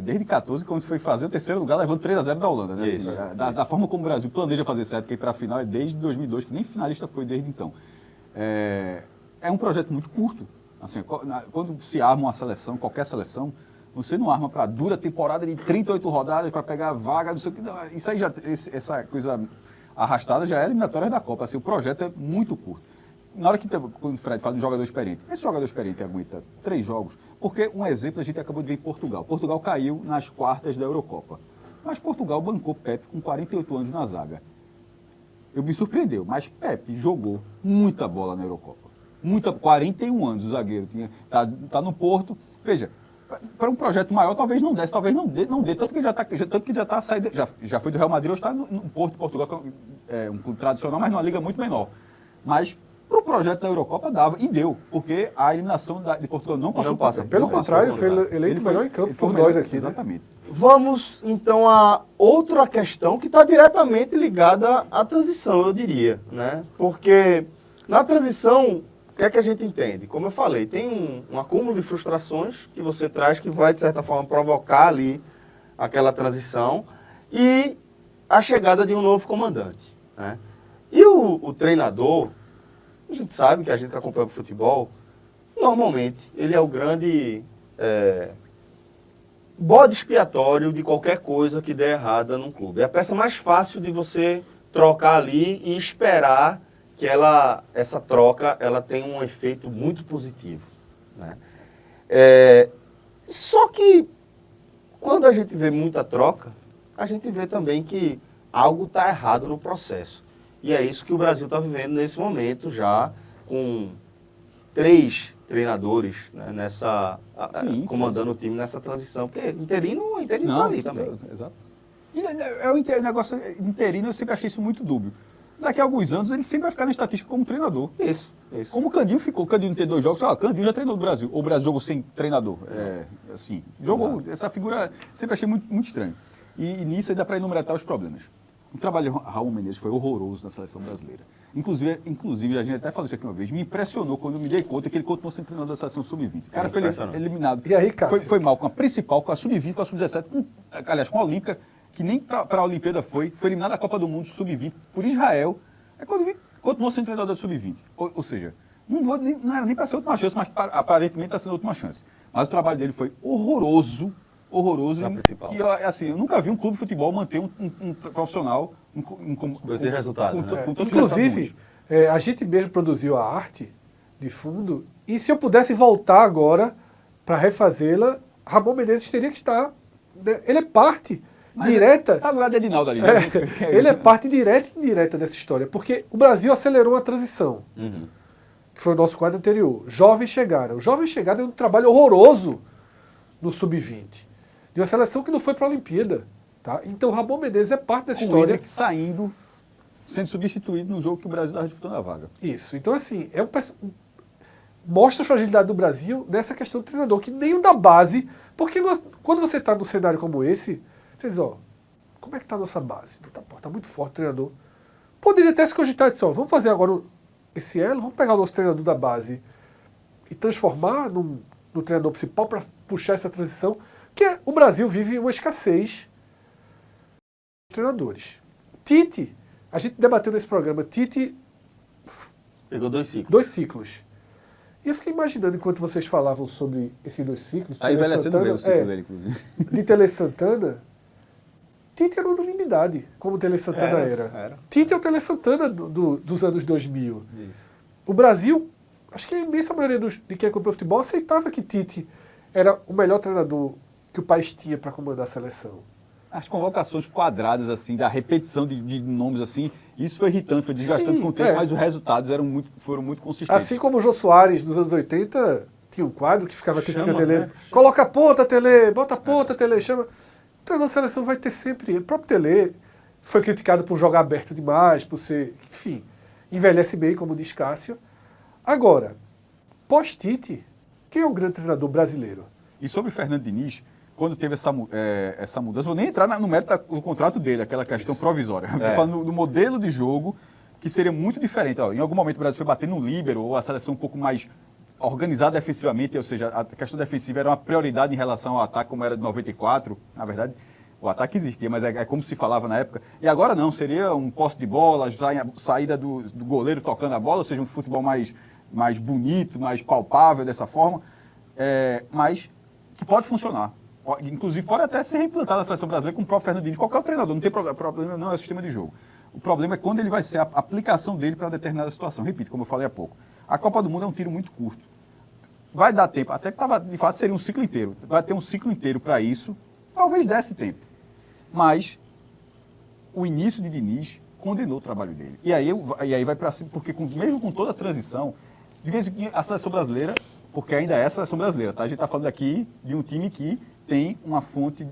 desde 14, quando foi fazer o terceiro lugar, levando 3-0 da Holanda. Né? Assim, da forma como o Brasil planeja fazer 7, que ir para a final é desde 2002, que nem finalista foi desde então. É um projeto muito curto. Assim, quando se arma uma seleção, qualquer seleção, você não arma para dura temporada de 38 rodadas para pegar vaga, não sei o que. Não, isso aí essa coisa arrastada já é eliminatória da Copa. Assim, o projeto é muito curto. Na hora quando o Fred fala de um jogador experiente, esse jogador experiente aguenta 3 jogos, porque um exemplo a gente acabou de ver em Portugal. Portugal caiu nas quartas da Eurocopa. Mas Portugal bancou Pepe com 48 anos na zaga. Me surpreendeu, mas Pepe jogou muita bola na Eurocopa. 41 anos o zagueiro, tá no Porto. Veja, para um projeto maior talvez não desse, tanto que já tá saindo, já foi do Real Madrid, hoje está no Porto, Portugal, é um clube tradicional, mas numa liga muito menor. Mas para o projeto da Eurocopa dava, e deu, porque a eliminação de Portugal não passou. Pelo contrário, foi eleito o melhor em campo por nós aqui. Exatamente. Né? Vamos, então, a outra questão que está diretamente ligada à transição, eu diria. Né? Porque na transição... O que é que a gente entende? Como eu falei, tem um acúmulo de frustrações que você traz que vai, de certa forma, provocar ali aquela transição e a chegada de um novo comandante. Né? E o treinador, a gente sabe que a gente acompanha o futebol, normalmente ele é o grande bode expiatório de qualquer coisa que der errada num clube. É a peça mais fácil de você trocar ali e esperar que essa troca ela tem um efeito muito positivo. Né? Só que, quando a gente vê muita troca, a gente vê também que algo está errado no processo. E é isso que o Brasil está vivendo nesse momento, já com 3 treinadores, né, comandando o time nessa transição. Porque interino está ali também. Exato. E o negócio interino, eu sempre achei isso muito dúbio. Daqui a alguns anos, ele sempre vai ficar na estatística como treinador. Isso. Como o Candinho ficou. O Candinho não tem 2 jogos. Candinho já treinou no Brasil. Ou o Brasil jogou sem treinador. Jogou. Essa figura sempre achei muito, muito estranho. E nisso aí dá para enumerar os problemas. O trabalho de Raul Menezes foi horroroso na seleção brasileira. Inclusive, a gente até falou isso aqui uma vez, me impressionou quando eu me dei conta que ele continuou sendo treinador da seleção sub-20. O cara foi eliminado. E aí, Cássio? Foi mal com a principal, com a sub-20, com a sub-17, com a Olímpica, que nem para a Olimpíada foi eliminado da Copa do Mundo sub-20 por Israel. Continuou sendo treinador da sub-20. Ou seja, não era nem para ser a última chance, mas aparentemente está sendo a última chance. Mas o trabalho dele foi horroroso horroroso. Na principal. E assim, eu nunca vi um clube de futebol manter um profissional Com esse resultado, né? com tantos Inclusive, a gente mesmo produziu a arte de fundo, e se eu pudesse voltar agora para refazê-la, Ramon Menezes teria que estar. Ele é parte direta. Tá do lado de Edinaldo ali. Ele é parte direta e indireta dessa história, porque o Brasil acelerou a transição, Uhum. que foi o nosso quadro anterior. Jovens chegaram. Jovens chegaram é um trabalho horroroso no Sub-20, de uma seleção que não foi para a Olimpíada. Tá? Então, Ramon Menezes é parte dessa Com história. ele saindo, sendo substituído no jogo que o Brasil estava disputando a vaga. Isso. Então, assim, mostra a fragilidade do Brasil nessa questão do treinador, que nem o da base, porque quando você está num cenário como esse, você diz, ó, como é que está a nossa base? Tá muito forte o treinador. Poderia até se cogitar disso, ó, vamos fazer agora esse elo, vamos pegar o nosso treinador da base e transformar no treinador principal para puxar essa transição, que o Brasil vive uma escassez de treinadores. Tite, a gente debateu nesse programa, Tite, Pegou 2 ciclos. 2 ciclos. E eu fiquei imaginando, enquanto vocês falavam sobre esses 2 ciclos, Tá envelhecendo bem o ciclo dele, inclusive. de Tele Santana, Tite era unanimidade, como o Tele Santana era. Tite é o Tele Santana dos anos 2000. Isso. O Brasil, acho que a imensa maioria de quem acompanha o futebol aceitava que Tite era o melhor treinador que o país tinha para comandar a seleção. As convocações quadradas, assim, da repetição de nomes, assim, isso foi irritante, foi desgastante Sim, com o tempo, é. mas os resultados foram muito consistentes. Assim como o Jô Soares, nos anos 80, tinha um quadro que ficava criticando a Chama, Tele. né? Coloca a ponta, Tele, bota a ponta, Tele, chama. O treinador da seleção vai ter sempre. O próprio Tele foi criticado por jogar aberto demais, por ser. Enfim, envelhece bem, como diz Cássio. Agora, pós-Tite, quem é o grande treinador brasileiro? E sobre o Fernando Diniz, quando teve essa mudança, vou nem entrar no mérito do contrato dele, aquela questão provisória. Estou falando do modelo de jogo, que seria muito diferente. Ó, em algum momento o Brasil foi bater no líbero, ou a seleção um pouco mais organizada defensivamente, ou seja, a questão defensiva era uma prioridade em relação ao ataque, como era de 94, na verdade. O ataque existia, mas é como se falava na época. E agora não, seria um posse de bola, saída do goleiro tocando a bola, ou seja, um futebol mais bonito, mais palpável dessa forma, mas que pode funcionar. Inclusive, pode até ser reimplantado na seleção brasileira com o próprio Fernando Diniz, qualquer treinador, não tem problema, não é o sistema de jogo. O problema é quando ele vai ser a aplicação dele para determinada situação. Repito, como eu falei há pouco, a Copa do Mundo é um tiro muito curto. Vai dar tempo, até que de fato seria um ciclo inteiro. Vai ter um ciclo inteiro para isso, talvez desse tempo. Mas o início de Diniz condenou o trabalho dele. E aí vai para cima, porque mesmo com toda a transição, de vez em quando a seleção brasileira, porque ainda é a seleção brasileira, tá? A gente está falando aqui de um time que tem uma fonte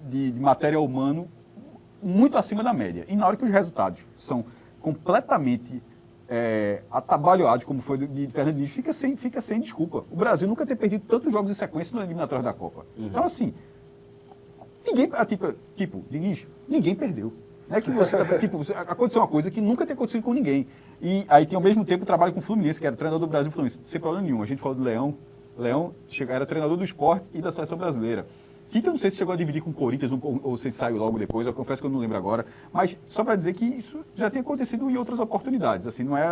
de material humano muito acima da média. E na hora que os resultados são completamente atabalhoados, como foi de Fernando Diniz, fica sem desculpa. O Brasil nunca ter perdido tantos jogos em sequência no eliminatório da Copa. Uhum. Então, assim, ninguém, Diniz, ninguém perdeu. Não é que aconteceu uma coisa que nunca tem acontecido com ninguém. E aí tem ao mesmo tempo o trabalho com o Fluminense, que era o treinador do Brasil Fluminense, sem problema nenhum. A gente falou do Leão. Leão era treinador do Sport e da seleção brasileira. Tite, eu não sei se chegou a dividir com o Corinthians ou se saiu logo depois, eu confesso que eu não lembro agora. Mas só para dizer que isso já tem acontecido em outras oportunidades. Assim, não é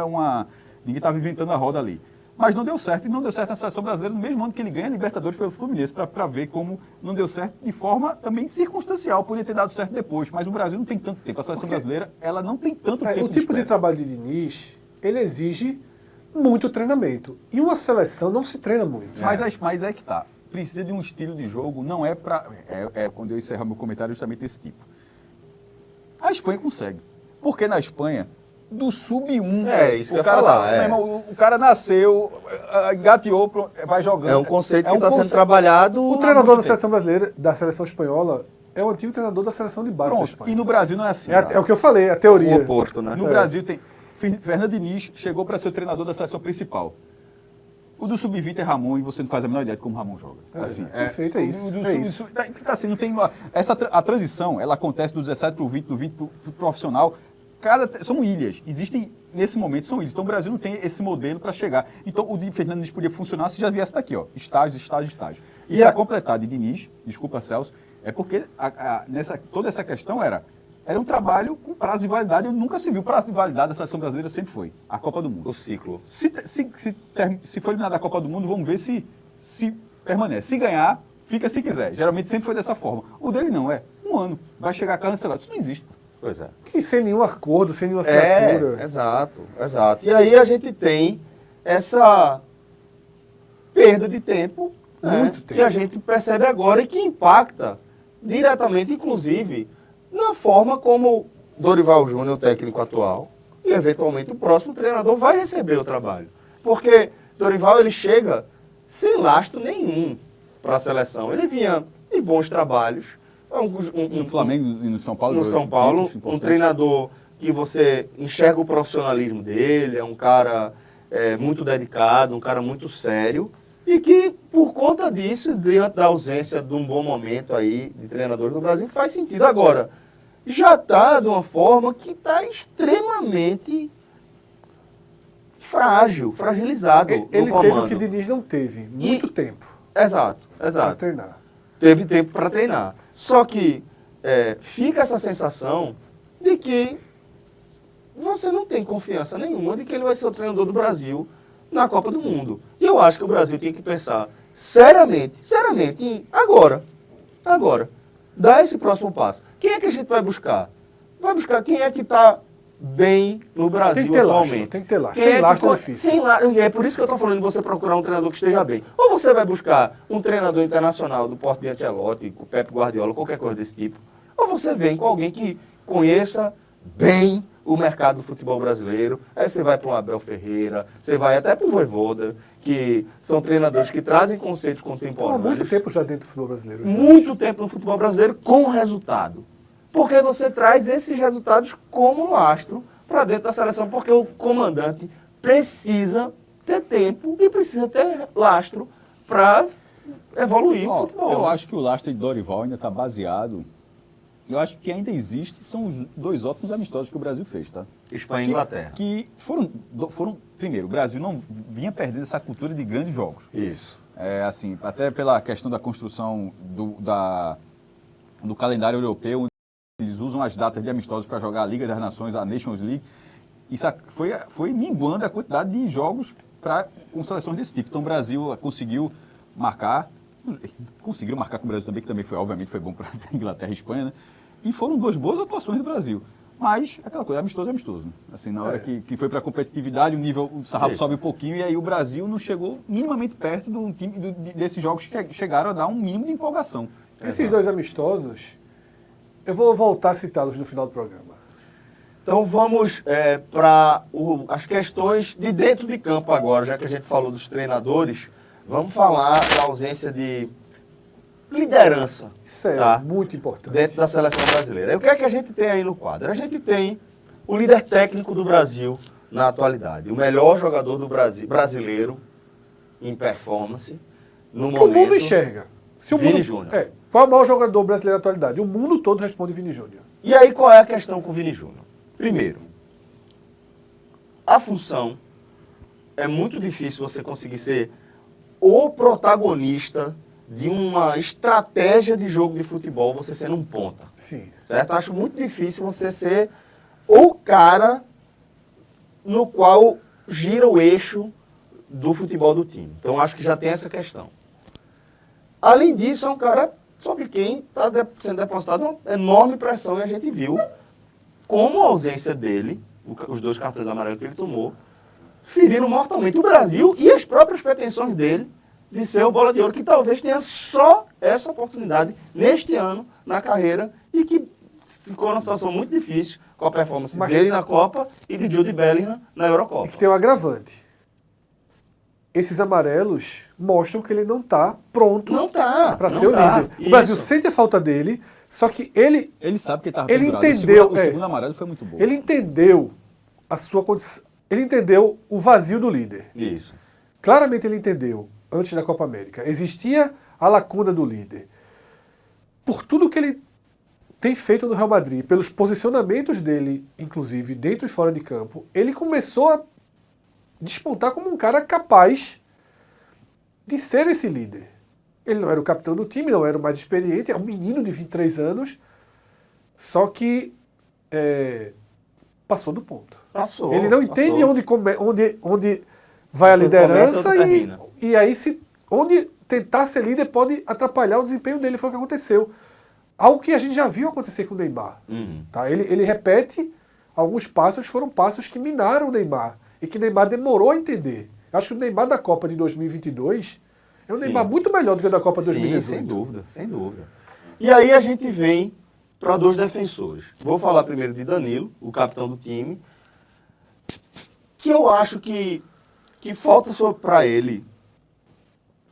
ninguém estava inventando a roda ali. Mas não deu certo, e não deu certo na seleção brasileira no mesmo ano que ele ganha a Libertadores pelo Fluminense, para ver como não deu certo de forma também circunstancial, podia ter dado certo depois, mas o Brasil não tem tanto tempo, a seleção brasileira, ela não tem tanto tempo. O tipo de trabalho de Diniz, ele exige muito treinamento, e uma seleção não se treina muito. Mas é que tá, precisa de um estilo de jogo, não é para... quando eu encerrar meu comentário, justamente desse tipo. A Espanha consegue, porque na Espanha... do sub-1. Isso que eu ia falar. Meu irmão, o cara nasceu, engateou, vai jogando. É um conceito que está sendo trabalhado. O treinador da seleção brasileira, da seleção espanhola, é o antigo treinador da seleção de base da Espanha. E no Brasil não é assim. É o que eu falei, a teoria. O oposto, né? No Brasil tem... Fernando Diniz chegou para ser o treinador da seleção principal. O do sub-20 é Ramon e você não faz a menor ideia de como Ramon joga. Perfeito, é isso. Assim, não tem a transição, ela acontece do 17 para o 20, do 20 para o profissional. São ilhas. Existem, nesse momento, são ilhas. Então, o Brasil não tem esse modelo para chegar. Então, o de Fernando Diniz podia funcionar se já viesse daqui, ó. Estágio. E para completar de Diniz, desculpa, Celso, é porque toda essa questão era um trabalho com prazo de validade. Nunca se viu prazo de validade da seleção brasileira, sempre foi a Copa do Mundo. O ciclo. Se for eliminado da Copa do Mundo, vamos ver se permanece. Se ganhar, fica se quiser. Geralmente sempre foi dessa forma. O dele não, é 1 ano. Vai chegar cancelado. Isso não existe. Pois é. Que sem nenhum acordo, sem nenhuma assinatura. Exato, exato. E aí a gente tem essa perda de tempo, Muito né, tempo. que a gente percebe agora e que impacta diretamente, inclusive, na forma como Dorival Júnior, o técnico atual, e eventualmente o próximo treinador vai receber o trabalho. Porque Dorival ele chega sem lastro nenhum para a seleção. Ele vinha de bons trabalhos. No Flamengo e no São Paulo. No São Paulo, títulos um importantes. treinador que você enxerga o profissionalismo dele, é um cara muito dedicado, um cara muito sério, e que, por conta disso, diante da ausência de um bom momento aí de treinadores no Brasil, faz sentido. Agora, já está de uma forma que está extremamente frágil, fragilizado. Ele no teve comando. o que Diniz não teve. Muito tempo Exato, para exato. treinar. Teve tempo para treinar. Só que fica essa sensação de que você não tem confiança nenhuma de que ele vai ser o treinador do Brasil na Copa do Mundo. E eu acho que o Brasil tem que pensar seriamente em agora, dar esse próximo passo. Quem é que a gente vai buscar? Vai buscar quem é que está bem no Brasil Tem que ter atualmente. lastro, tem que ter lastro. Quem Sem é lastro que, é difícil. sem lastro, e é por isso que eu estou falando de você procurar um treinador que esteja bem. Ou você vai buscar um treinador internacional do porte de Ancelotti, com o Pep Guardiola, qualquer coisa desse tipo. Ou você vem com alguém que conheça bem o mercado do futebol brasileiro. Aí você vai para um Abel Ferreira, você vai até para o Voivoda, que são treinadores que trazem conceitos Há contemporâneos. muito tempo já dentro do futebol brasileiro. Muito tempo no futebol brasileiro com resultado. Porque você traz esses resultados como lastro para dentro da seleção, porque o comandante precisa ter tempo e precisa ter lastro para evoluir o futebol. Eu acho que o lastro de Dorival ainda está baseado. Eu acho que ainda existe, são os 2 ótimos amistosos que o Brasil fez, tá? Espanha e Inglaterra. Que foram, primeiro, o Brasil não vinha perdendo essa cultura de grandes jogos. Isso. Assim, até pela questão da construção do calendário europeu, eles usam as datas de amistosos para jogar a Liga das Nações, a Nations League. Isso foi minguando a quantidade de jogos com seleções desse tipo. Então o Brasil conseguiu marcar com o Brasil também, que também foi, obviamente, foi bom para Inglaterra e Espanha, né? E foram 2 boas atuações do Brasil. Mas, aquela coisa, amistoso é amistoso. Né? Assim, na hora que foi para a competitividade, o sarrafo sobe um pouquinho, e aí o Brasil não chegou minimamente perto do time, desses jogos que chegaram a dar um mínimo de empolgação. Esses 2 amistosos, eu vou voltar a citá-los no final do programa. Então vamos para as questões de dentro de campo agora, já que a gente falou dos treinadores, vamos falar da ausência de liderança. Isso é tá? muito importante. Dentro da seleção brasileira. E o que é que a gente tem aí no quadro? A gente tem o líder técnico do Brasil na atualidade, o melhor jogador do brasileiro em performance no Que momento. o mundo enxerga. Se o Vini mundo, Júnior. qual é o maior jogador brasileiro na atualidade? O mundo todo responde Vini Júnior. E aí qual é a questão com o Vini Júnior? Primeiro, a função é muito difícil você conseguir ser o protagonista de uma estratégia de jogo de futebol, você sendo um ponta. Sim. Certo? Acho muito difícil você ser o cara no qual gira o eixo do futebol do time. Então acho que já tem essa questão. Além disso, é um cara sobre quem está sendo depositada uma enorme pressão, e a gente viu como a ausência dele, os 2 cartões amarelos que ele tomou, feriram mortalmente o Brasil e as próprias pretensões dele de ser o bola de ouro, que talvez tenha só essa oportunidade neste ano na carreira, e que ficou numa situação muito difícil com a performance dele na Copa e de Jude Bellingham na Eurocopa. E que tem um agravante. Esses amarelos mostram que ele não está pronto Não tá. para não ser o tá. líder. Isso. O Brasil sente a falta dele, só que ele Sabe que ele estava Ele pendurado. entendeu, O segundo amarelo foi muito bom. Ele entendeu a sua condição. Ele entendeu o vazio do líder. Isso. Claramente ele entendeu, antes da Copa América. Existia a lacuna do líder. Por tudo que ele tem feito no Real Madrid, pelos posicionamentos dele, inclusive, dentro e fora de campo, ele começou a despontar como um cara capaz de ser esse líder. Ele não era o capitão do time, não era o mais experiente, é um menino de 23 anos, só que passou do ponto. Passou. Ele não entende passou. onde vai a Depois começa liderança outra terrena. e aí onde tentar ser líder pode atrapalhar o desempenho dele, foi o que aconteceu. Algo que a gente já viu acontecer com o Neymar. Tá? Ele repete alguns passos, foram passos que minaram o Neymar. E que o Neymar demorou a entender. Eu acho que o Neymar da Copa de 2022 é um Neymar muito melhor do que o da Copa de 2018. Sim, sem dúvida, sem dúvida. E aí a gente vem para 2 defensores. Vou falar primeiro de Danilo, o capitão do time, que eu acho que falta para ele,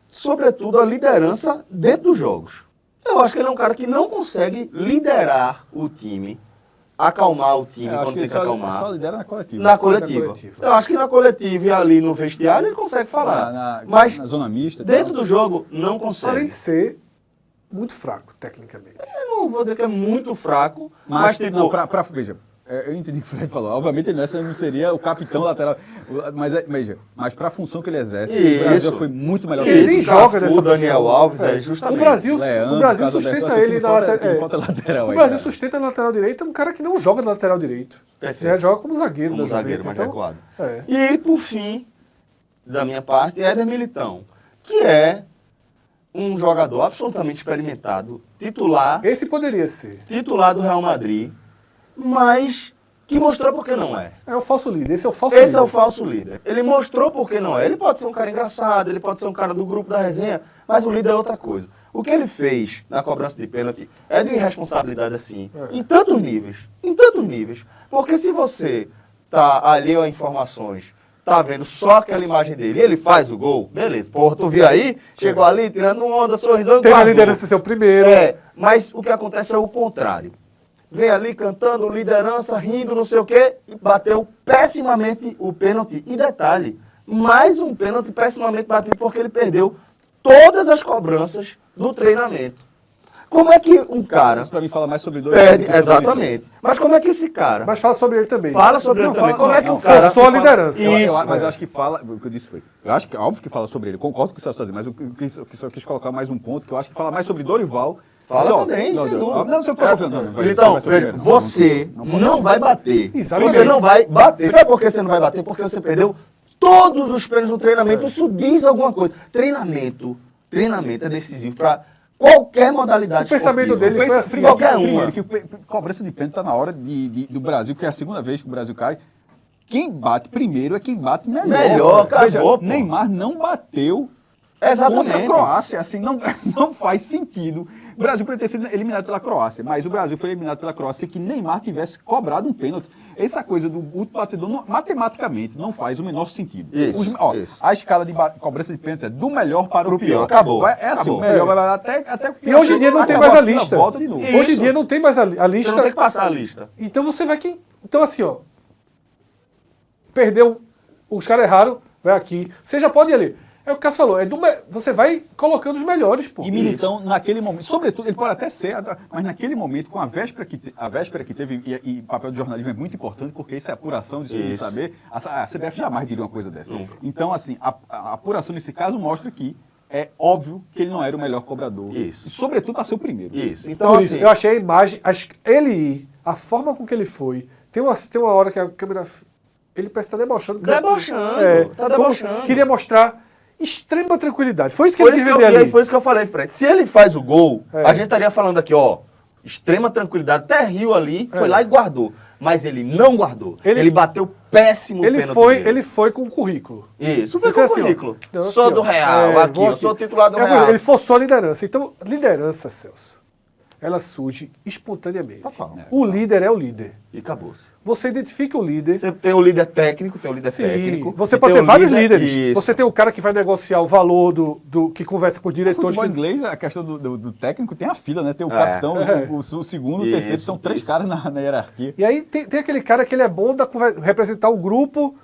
sobretudo, a liderança dentro dos jogos. Eu acho que ele é um cara que não consegue liderar o time, acalmar o time quando tem que acalmar. Só lidera na coletiva. Na coletiva. Eu acho que na coletiva e ali no vestiário ele consegue falar. Mas na zona mista. dentro do jogo não consegue. Além de ser muito fraco, tecnicamente. Eu não vou dizer que é muito fraco, mas tipo... Não, veja, eu entendi o que o Fred falou. Obviamente ele não seria o capitão lateral. Mas para a função que ele exerce, o Brasil foi muito melhor que Ele ele. nem joga dessa o Daniel função. Alves, justamente. O Brasil Leandro, sustenta ele na lateral. O Brasil sustenta na lateral direito um cara que não joga na lateral direito. Perfeito. Joga como zagueiro. Como da zagueiro Juventus, mais então, recuado. E, por fim, da minha parte, Éder Militão, que é um jogador absolutamente experimentado, titular Esse poderia ser. do Real Madrid, mas que mostrou por que não é. É o falso líder. Esse é o falso Esse líder. é o falso líder. Ele mostrou por que não é. Ele pode ser um cara engraçado, ele pode ser um cara do grupo da resenha, mas o líder é outra coisa. O que ele fez na cobrança de pênalti é de irresponsabilidade assim, em tantos níveis. Em tantos níveis. Porque se você tá alheio a informações, tá vendo só aquela imagem dele e ele faz o gol, beleza. Porra, tu viu aí? Chegou ali, tirando onda, sorrisando. Teve a guardou. liderança ser o primeiro. Mas o que acontece é o contrário. Vem ali cantando liderança, rindo, não sei o quê, e bateu pessimamente o pênalti. E detalhe, mais um pênalti pessimamente batido porque ele perdeu todas as cobranças do treinamento. Como é que um cara Isso para mim fala mais sobre dois. perde, exatamente, mas como é que esse cara Mas fala sobre ele também. fala sobre ele também? Como é que o cara forçou a liderança. Mas eu acho que fala, o que eu disse foi, eu acho que óbvio que fala sobre ele, concordo com o que você está dizendo, mas eu só quis colocar mais um ponto, que eu acho que fala mais sobre Dorival. Fala também, sem dúvida. Não, você pode não. Então, você não vai bater. Exatamente. Você não vai bater. Sabe por que você não vai bater? Porque você perdeu todos os pênaltis no treinamento. Isso diz alguma coisa. Treinamento é decisivo para qualquer modalidade O pensamento esportiva. dele foi assim. Qualquer uma. Primeiro, que cobrança de pênalti está na hora do Brasil, que é a segunda vez que o Brasil cai. Quem bate primeiro é quem bate melhor. Melhor, acabou, Veja, pô. Neymar não bateu Exatamente. contra a Croácia. Assim, não faz sentido. O Brasil poderia ter sido eliminado pela Croácia, mas o Brasil foi eliminado pela Croácia que Neymar tivesse cobrado um pênalti. Essa coisa do último batedor, matematicamente, não faz o menor sentido. Isso. A escala de cobrança de pênalti é do melhor para o pior. Acabou. É assim, Acabou. o melhor vai até o E pior. hoje em dia não tem Acabou mais a a fila, lista. volta de novo. Isso. Hoje em dia não tem mais a Você lista. não tem que passar a lista. Então você vai quem. Então assim, ó. Perdeu. Os caras erraram, vai aqui. Você já pode ir ali. É o que o Cássio falou. Você vai colocando os melhores, pô. E Militão, naquele momento, sobretudo, ele pode até ser, mas naquele momento, com a véspera que teve, e o papel do jornalismo é muito importante, porque isso é apuração de saber. A CBF jamais diria uma coisa dessa. Então, assim, a apuração nesse caso mostra que é óbvio que ele não era o melhor cobrador. Isso. E, sobretudo, para ser o primeiro. Isso. Então, Por isso, assim, eu achei a imagem. Ele ir, a forma com que ele foi. Tem uma hora que a câmera. Ele parece estar debochando. Tá debochando. Queria mostrar extrema tranquilidade. Foi isso que Foi ele isso quis que vender ali. foi isso que eu falei, Fred. Se ele faz o gol, a gente estaria falando aqui, ó, extrema tranquilidade, até riu ali, foi lá e guardou. Mas ele não guardou. Ele bateu péssimo Ele pênalti foi, dele. ele foi com currículo. Isso, foi Ele com fez o assim, ó, currículo. não, Sou aqui, do ó. Real, aqui, vou eu sou titular do É, Real. ele forçou a liderança. Então, liderança, Celso, ela surge espontaneamente. Total. O líder é o líder. E acabou-se. Você identifica o líder. Você tem o líder técnico, tem o líder Sim, técnico. você e pode tem ter o vários líder- líderes. Isso. Você tem o cara que vai negociar o valor do que conversa com os No diretores. futebol inglês, a questão do técnico tem a fila, né? Tem o É. capitão, o segundo, o terceiro, Isso, são três isso. caras na hierarquia. E aí tem aquele cara que ele é bom representar o grupo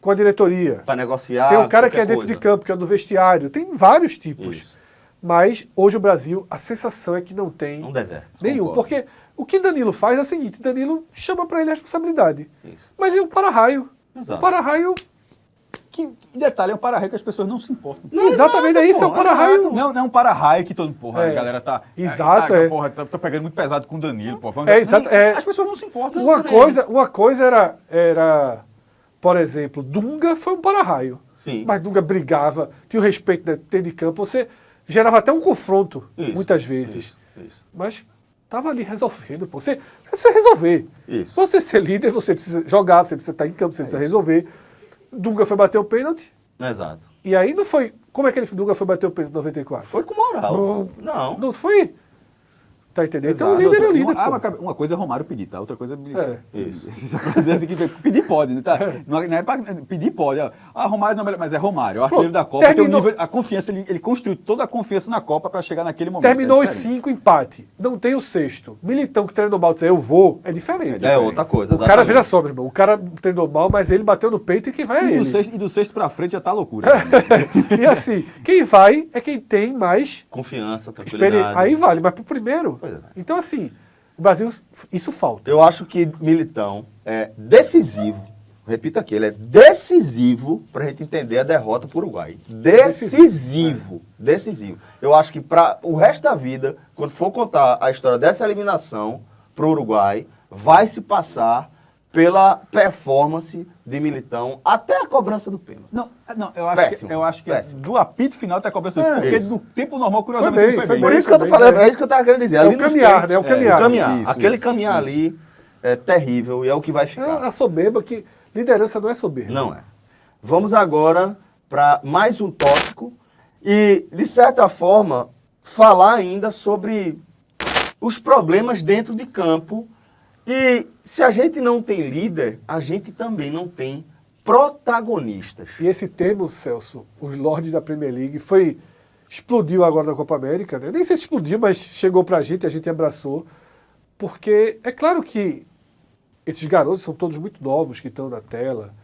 com a diretoria. Pra negociar. Tem um cara que é qualquer dentro de coisa. campo, que é do vestiário. Tem vários tipos. Isso. Mas hoje o Brasil, a sensação é que não tem Um deserto. nenhum. Concordo. Porque o que Danilo faz é o seguinte, Danilo chama para ele a responsabilidade. Isso. Mas é um para-raio. Exato. Um para-raio... E detalhe, é um para-raio que as pessoas não se importam. Exatamente, é isso, é um para-raio... Não é um para-raio que todo porra, É. a galera tá... Exato, Porra, tô pegando muito pesado com o Danilo, porra. Exato, As pessoas não se importam. Uma coisa era, por exemplo, Dunga foi um para-raio. Sim. Mas Dunga brigava, tinha o respeito dentro de campo. gerava até um confronto, Isso, muitas vezes. Isso. Mas estava ali resolvendo. Pô. Você precisa resolver. Isso. Pra você ser líder, você precisa jogar, você precisa estar em campo, você precisa resolver. Dunga foi bater o pênalti. Exato. E aí não foi... Como é que ele Dunga foi bater o pênalti em 94? Foi com moral. Não. Não foi... Tá entendendo? Então o Exato. líder é o líder, Uma coisa é Romário pedir, tá? Outra coisa é militar. Isso. Assim, pedir pode, né? Tá? Não é pra pedir pode. Romário não, mas é Romário, o artilheiro Pronto, da Copa. Tem um terminou- nível, a confiança, ele construiu toda a confiança na Copa para chegar naquele momento. Terminou é os diferente. 5, empate. Não tem o sexto. Militão que treinou mal dizer eu vou, é diferente. É outra coisa. O cara, veja só, meu irmão, o cara treinou mal, mas ele bateu no peito e quem vai é E ele. do sexto pra frente já tá loucura. E assim, quem vai é quem tem mais Confiança, experiência. tranquilidade. Aí vale, mas pro primeiro. Pois é. Então assim, o Brasil, isso falta. Eu acho que Militão é decisivo. Repito aqui, ele é decisivo para a gente entender a derrota para o Uruguai. Decisivo. Decisivo. Eu acho que para o resto da vida, quando for contar a história dessa eliminação para o Uruguai, vai se passar pela performance de Militão até a cobrança do pênalti. Não, Péssimo, eu acho que péssimo. do apito final até a cobrança do porque isso. no tempo normal, curiosamente, bem, foi foi bem. Por bem. isso que eu tô falando, é isso que eu estava querendo dizer. É Ali o nos caminhar, pênaltis, né? É o caminhar. o caminhar. Isso, Aquele isso, caminhar isso. ali é terrível e é o que vai É ficar. a soberba que... Liderança não é soberba. Não é. Vamos agora para mais um tópico e, de certa forma, falar ainda sobre os problemas dentro de campo. E se a gente não tem líder, a gente também não tem protagonistas. E esse termo, Celso, os Lords da Premier League, explodiu agora na Copa América, né? Nem sei se explodiu, mas chegou pra gente, a gente abraçou. Porque é claro que esses garotos são todos muito novos que estão na tela,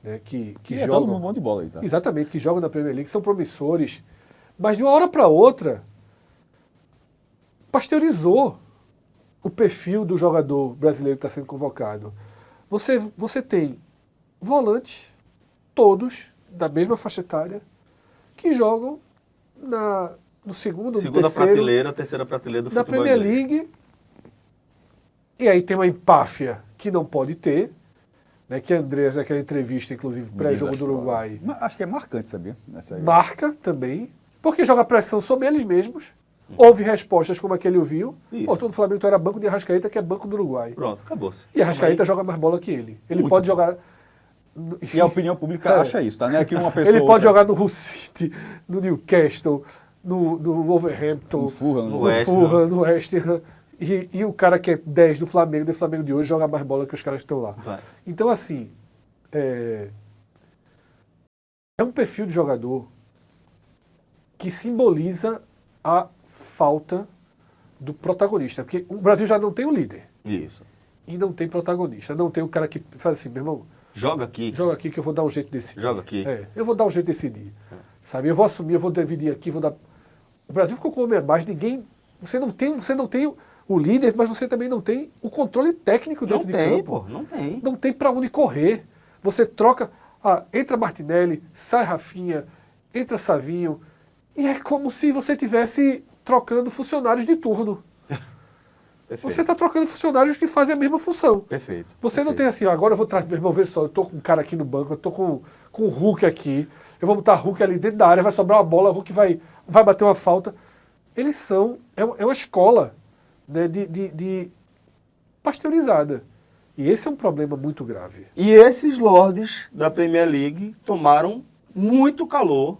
né? Que Que todo jogam. mundo bom de bola aí, tá? Exatamente, que jogam na Premier League, são promissores. Mas de uma hora para outra, pasteurizou o perfil do jogador brasileiro que está sendo convocado. Você tem volantes, todos da mesma faixa etária, que jogam no segundo, no Segunda terceiro, prateleira, terceira prateleira do da futebol Premier inglês. League. E aí tem uma empáfia que não pode ter, né, que Andreas, naquela entrevista, inclusive, pré-jogo do Uruguai, Acho que é marcante, sabia? Essa aí. marca também, porque joga pressão sobre eles mesmos. Houve respostas como aquele ouviu. Isso. Pô, todo o Flamengo então era banco de Arrascaeta, que é banco do Uruguai. Pronto, acabou-se. E Arrascaeta joga mais bola que ele. Ele pode jogar... E a opinião pública É. acha isso, tá? Não é que uma pessoa... Ele pode outra- jogar no Hull City, no Newcastle, no No Wolverhampton, Fulham, no no West Fulham, no West Ham. E o cara que é 10 do Flamengo de hoje, joga mais bola que os caras que estão lá. Vai. Então, assim, é um perfil de jogador que simboliza a falta do protagonista. Porque o Brasil já não tem o líder Isso. e não tem protagonista. Não tem o cara que faz assim, meu irmão, Joga aqui. joga aqui que eu vou dar um jeito de decidir. Joga aqui. Eu vou dar um jeito de decidir. Sabe? Eu vou assumir, eu vou dividir aqui, vou dar... O Brasil ficou com o homem a mais, ninguém... Você não tem o líder, mas você também não tem o controle técnico Não dentro de tem, campo. pô. Não tem. Não tem para onde correr. Você troca, entra Martinelli, sai Rafinha, entra Savinho, e é como se você tivesse trocando funcionários de turno. Perfeito. Você está trocando funcionários que fazem a mesma função. Perfeito. Você não tem assim, agora eu vou trazer, meu irmão, vê só, eu tô com um cara aqui no banco, eu tô com o Hulk aqui, eu vou botar Hulk ali dentro da área, vai sobrar uma bola, o Hulk vai bater uma falta. Eles são, é uma escola, né, de pasteurizada. E esse é um problema muito grave. E esses lords da Premier League tomaram muito calor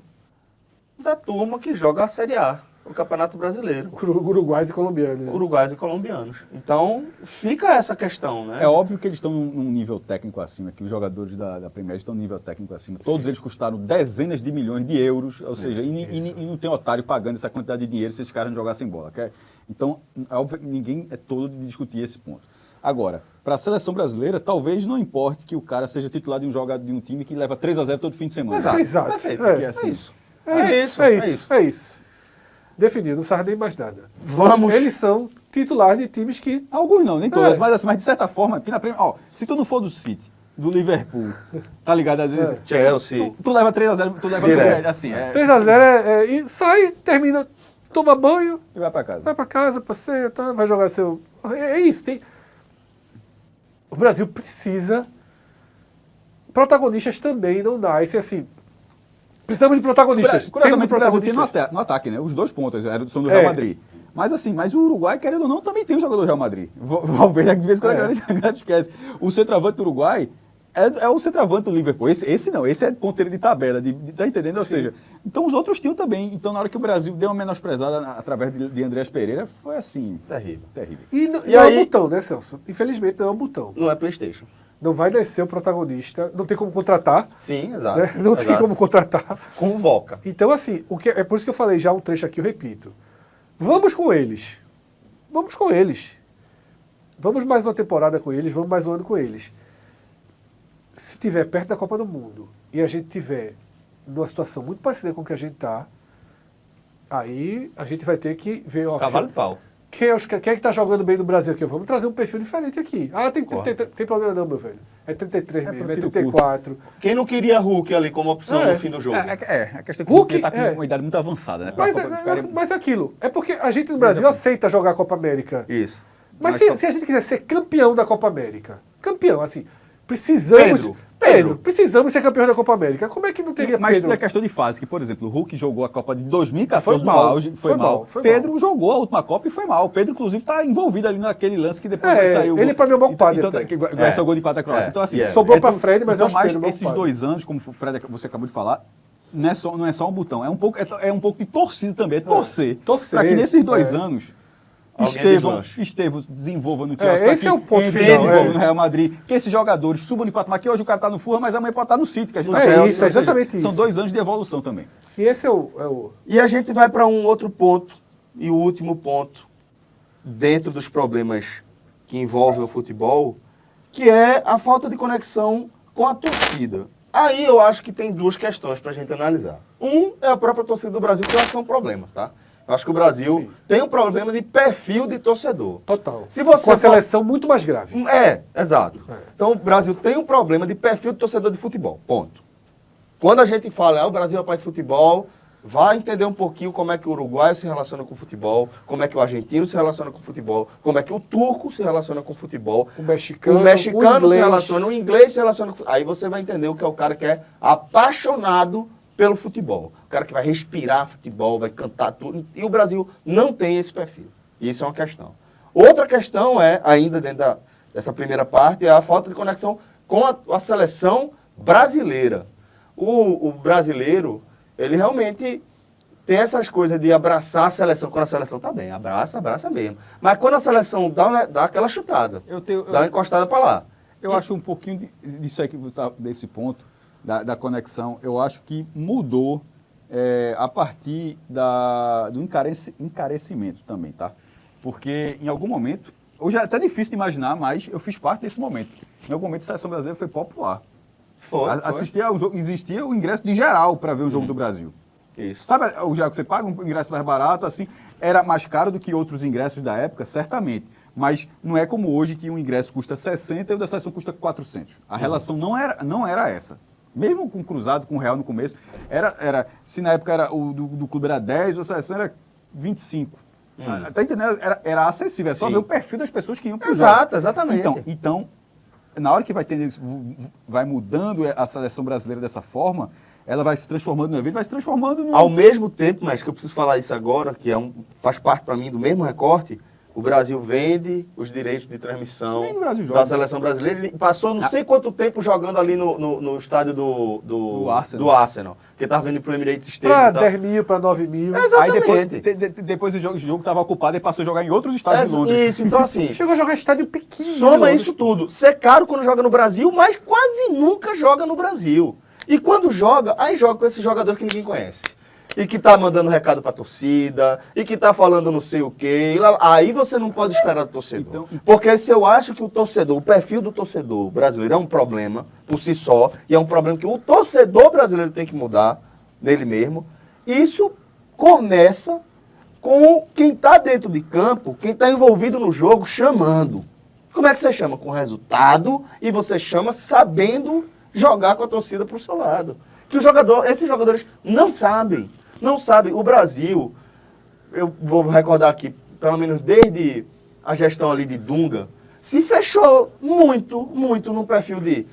da turma que joga a Série A, o Campeonato Brasileiro. Uruguais e colombianos. Né? Uruguaios e colombianos. Então, fica essa questão, né? É óbvio que eles estão num nível técnico acima, que os jogadores da Premier League estão num nível técnico acima. Todos eles custaram dezenas de milhões de euros, ou seja, e não tem otário pagando essa quantidade de dinheiro se esses caras não jogassem bola. Então, é óbvio que ninguém é todo de discutir esse ponto. Agora, para a seleção brasileira, talvez não importe que o cara seja titular de um time que leva 3-0 todo fim de semana. Exato. Perfeito. Porque, assim, isso. É isso. Definido, não precisa nem mais nada. Vamos. Eles são titulares de times que... Alguns não, nem todas, mas assim, mas de certa forma, aqui na Premier, se tu não for do City, do Liverpool, tá ligado? Às vezes, Chelsea. tu leva 3-0, tu leva Direto. assim, 3x0 e sai, termina, toma banho, e vai pra casa. vai pra casa, passeia, tá, vai jogar seu... É isso, o Brasil precisa... Protagonistas também não nascem assim. Precisamos de protagonistas. Curiosamente, Temos o Brasil tem protagonistas. no ataque, né? Os 2 pontos são do Real Madrid. Mas assim, o Uruguai, querendo ou não, também tem um jogador do Real Madrid. Valverde, de vez em quando a galera esquece. O centroavante do Uruguai é o centroavante do Liverpool. Esse não, esse é ponteiro de tabela, tá entendendo? Ou seja, então os outros tinham também. Então na hora que o Brasil deu uma menosprezada através de Andreas Pereira, foi assim, terrível. E não E é aí- um botão, né, Celso? Infelizmente não é um botão. Não é PlayStation. Não vai descer o protagonista, não tem como contratar, Sim, exato. né? Não tem como contratar. Convoca. Então, assim, é por isso que eu falei já um trecho aqui, eu repito. Vamos com eles. Vamos com eles. Vamos mais uma temporada com eles, vamos mais um ano com eles. Se tiver perto da Copa do Mundo e a gente tiver numa situação muito parecida com o que a gente está, aí a gente vai ter que ver... Ó, Cavalo de pau. quem é que está jogando bem no Brasil aqui? Vamos trazer um perfil diferente aqui. Ah, tem problema não, meu velho. É 33 mesmo, é tiro 34. Quem não queria Hulk ali como opção É. no fim do jogo? A questão é que Hulk, ele tá com é. uma idade muito avançada, né? Mas é aquilo. É porque a gente no Brasil aceita jogar a Copa América. Isso. Mas se a gente quiser ser campeão da Copa América, campeão, assim, precisamos... Pedro. Precisamos ser campeão da Copa América. Como é que não teria Mas Pedro? é questão de fase, que, por exemplo, o Hulk jogou a Copa de 2014 Foi no mal, auge, foi mal. foi Pedro mal. jogou a última Copa e foi mal. O Pedro, inclusive, está envolvido ali naquele lance que depois É, saiu. ele pra mim é o maior culpado Então, até. esse é o gol de empate da Croácia. É, Então, assim, yeah. Sobrou pra Fred, mas eu acho mais Pedro o maior esses culpado. 2 anos, como o Fred, você acabou de falar, não é só um botão, é um pouco de torcida também, é torcer. torcer, Para que nesses 2 é. anos Alguém Estevão desenvolva no Chelsea. esse é o ponto Henry final, desenvolva é. no Real Madrid. Que esses jogadores subam de patamar, que hoje o cara tá no Fulham, mas amanhã pode estar no City. Que a gente É tá Chelsea, isso, é ou seja, exatamente São isso. 2 anos de evolução também. E esse é o... E a gente vai para um outro ponto, e o último ponto, dentro dos problemas que envolvem o futebol, que é a falta de conexão com a torcida. Aí eu acho que tem 2 questões para a gente analisar. Um é a própria torcida do Brasil, que eu acho que é um problema, tá? Eu acho que o Brasil Sim. tem um problema de perfil de torcedor. Total. Se você Com a for- seleção muito mais grave. Exato. É. Então o Brasil tem um problema de perfil de torcedor de futebol, ponto. Quando a gente fala, o Brasil é país de futebol, vai entender um pouquinho como é que o uruguaio se relaciona com o futebol, como é que o argentino se relaciona com o futebol, como é que o turco se relaciona com o futebol, O mexicano, o mexicano se inglês. relaciona, o inglês se relaciona com o futebol. Aí você vai entender o que é o cara que é apaixonado pelo futebol. O cara que vai respirar futebol, vai cantar tudo. E o Brasil não tem esse perfil. Isso é uma questão. Outra questão é, ainda dentro dessa primeira parte, é a falta de conexão com a seleção brasileira. O brasileiro, ele realmente tem essas coisas de abraçar a seleção. Quando a seleção tá bem, abraça mesmo. Mas quando a seleção dá aquela chutada, dá uma encostada para lá. Eu acho um pouquinho disso aí, desse ponto, da conexão, eu acho que mudou a partir do encarecimento também, tá? Porque em algum momento, hoje é até difícil de imaginar, mas eu fiz parte desse momento. Em algum momento a seleção brasileira foi popular. Foi. Assistia ao jogo, existia o ingresso de geral para ver o jogo do Brasil. Isso. Sabe o jogo que você paga, um ingresso mais barato, assim, era mais caro do que outros ingressos da época, certamente. Mas não é como hoje que um ingresso custa 60 e o da seleção custa 400. A relação não era essa. Mesmo com cruzado, com o Real no começo, se na época era o do clube era 10, a seleção era 25. Tá entendendo? Era acessível, é só Sim. ver o perfil das pessoas que iam pro Exato, jogo. exatamente. Então, na hora que vai mudando a seleção brasileira dessa forma, ela vai se transformando no evento, vai se transformando no... Ao mesmo tempo, mas que eu preciso falar isso agora, que faz parte para mim do mesmo recorte, o Brasil vende os direitos de transmissão Nem no Brasil joga. da seleção brasileira. Ele passou não sei quanto tempo jogando ali no estádio do Arsenal. Que estava vindo pro Emirates Stadium. Para e tal. 10 mil, para 9 mil. Exato. Aí Exatamente. depois o jogo estava ocupado e passou a jogar em outros estádios de Londres. Isso, então assim, Chegou a jogar estádio pequeno. soma né? isso tudo. Ser caro quando joga no Brasil, mas quase nunca joga no Brasil. E quando joga, aí joga com esse jogador que ninguém conhece. E que tá mandando recado pra torcida, e que tá falando não sei o quê. Aí você não pode esperar do torcedor. Porque se eu acho que o perfil do torcedor brasileiro é um problema por si só, e é um problema que o torcedor brasileiro tem que mudar nele mesmo, isso começa com quem tá dentro de campo, quem tá envolvido no jogo, chamando. Como é que você chama? Com resultado, e você chama sabendo jogar com a torcida pro seu lado. Que esses jogadores não sabem. O Brasil, eu vou recordar aqui, pelo menos desde a gestão ali de Dunga, se fechou muito no perfil de...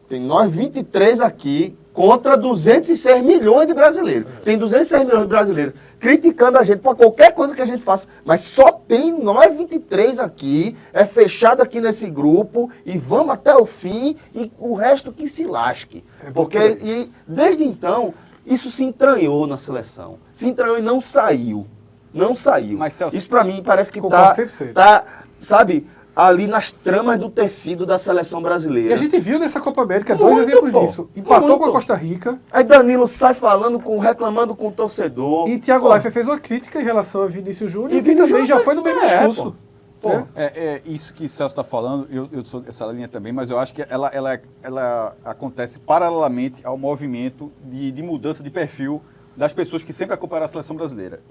tem nós 23 aqui, contra 206 milhões de brasileiros. Tem 206 milhões de brasileiros criticando a gente por qualquer coisa que a gente faça. Mas só tem nós 23 aqui, é fechado aqui nesse grupo e vamos até o fim e o resto que se lasque. Porque e desde então, isso se entranhou na seleção. Se entranhou e não saiu. Não saiu. Mas, Celso, isso para mim parece que concordo 100%. tá, sabe, ali nas tramas do tecido da seleção brasileira. E a gente viu nessa Copa América Muito, dois exemplos pô. disso. Empatou Muito. com a Costa Rica Aí Danilo sai falando, reclamando com o torcedor. e Thiago Leifert fez uma crítica em relação a Vinícius Júnior, E que Vinícius também já Júnior foi no mesmo é, discurso. pô. né? É isso que o Celso está falando, eu sou dessa linha também, mas eu acho que ela acontece paralelamente ao movimento de mudança de perfil das pessoas que sempre acompanharam a seleção brasileira.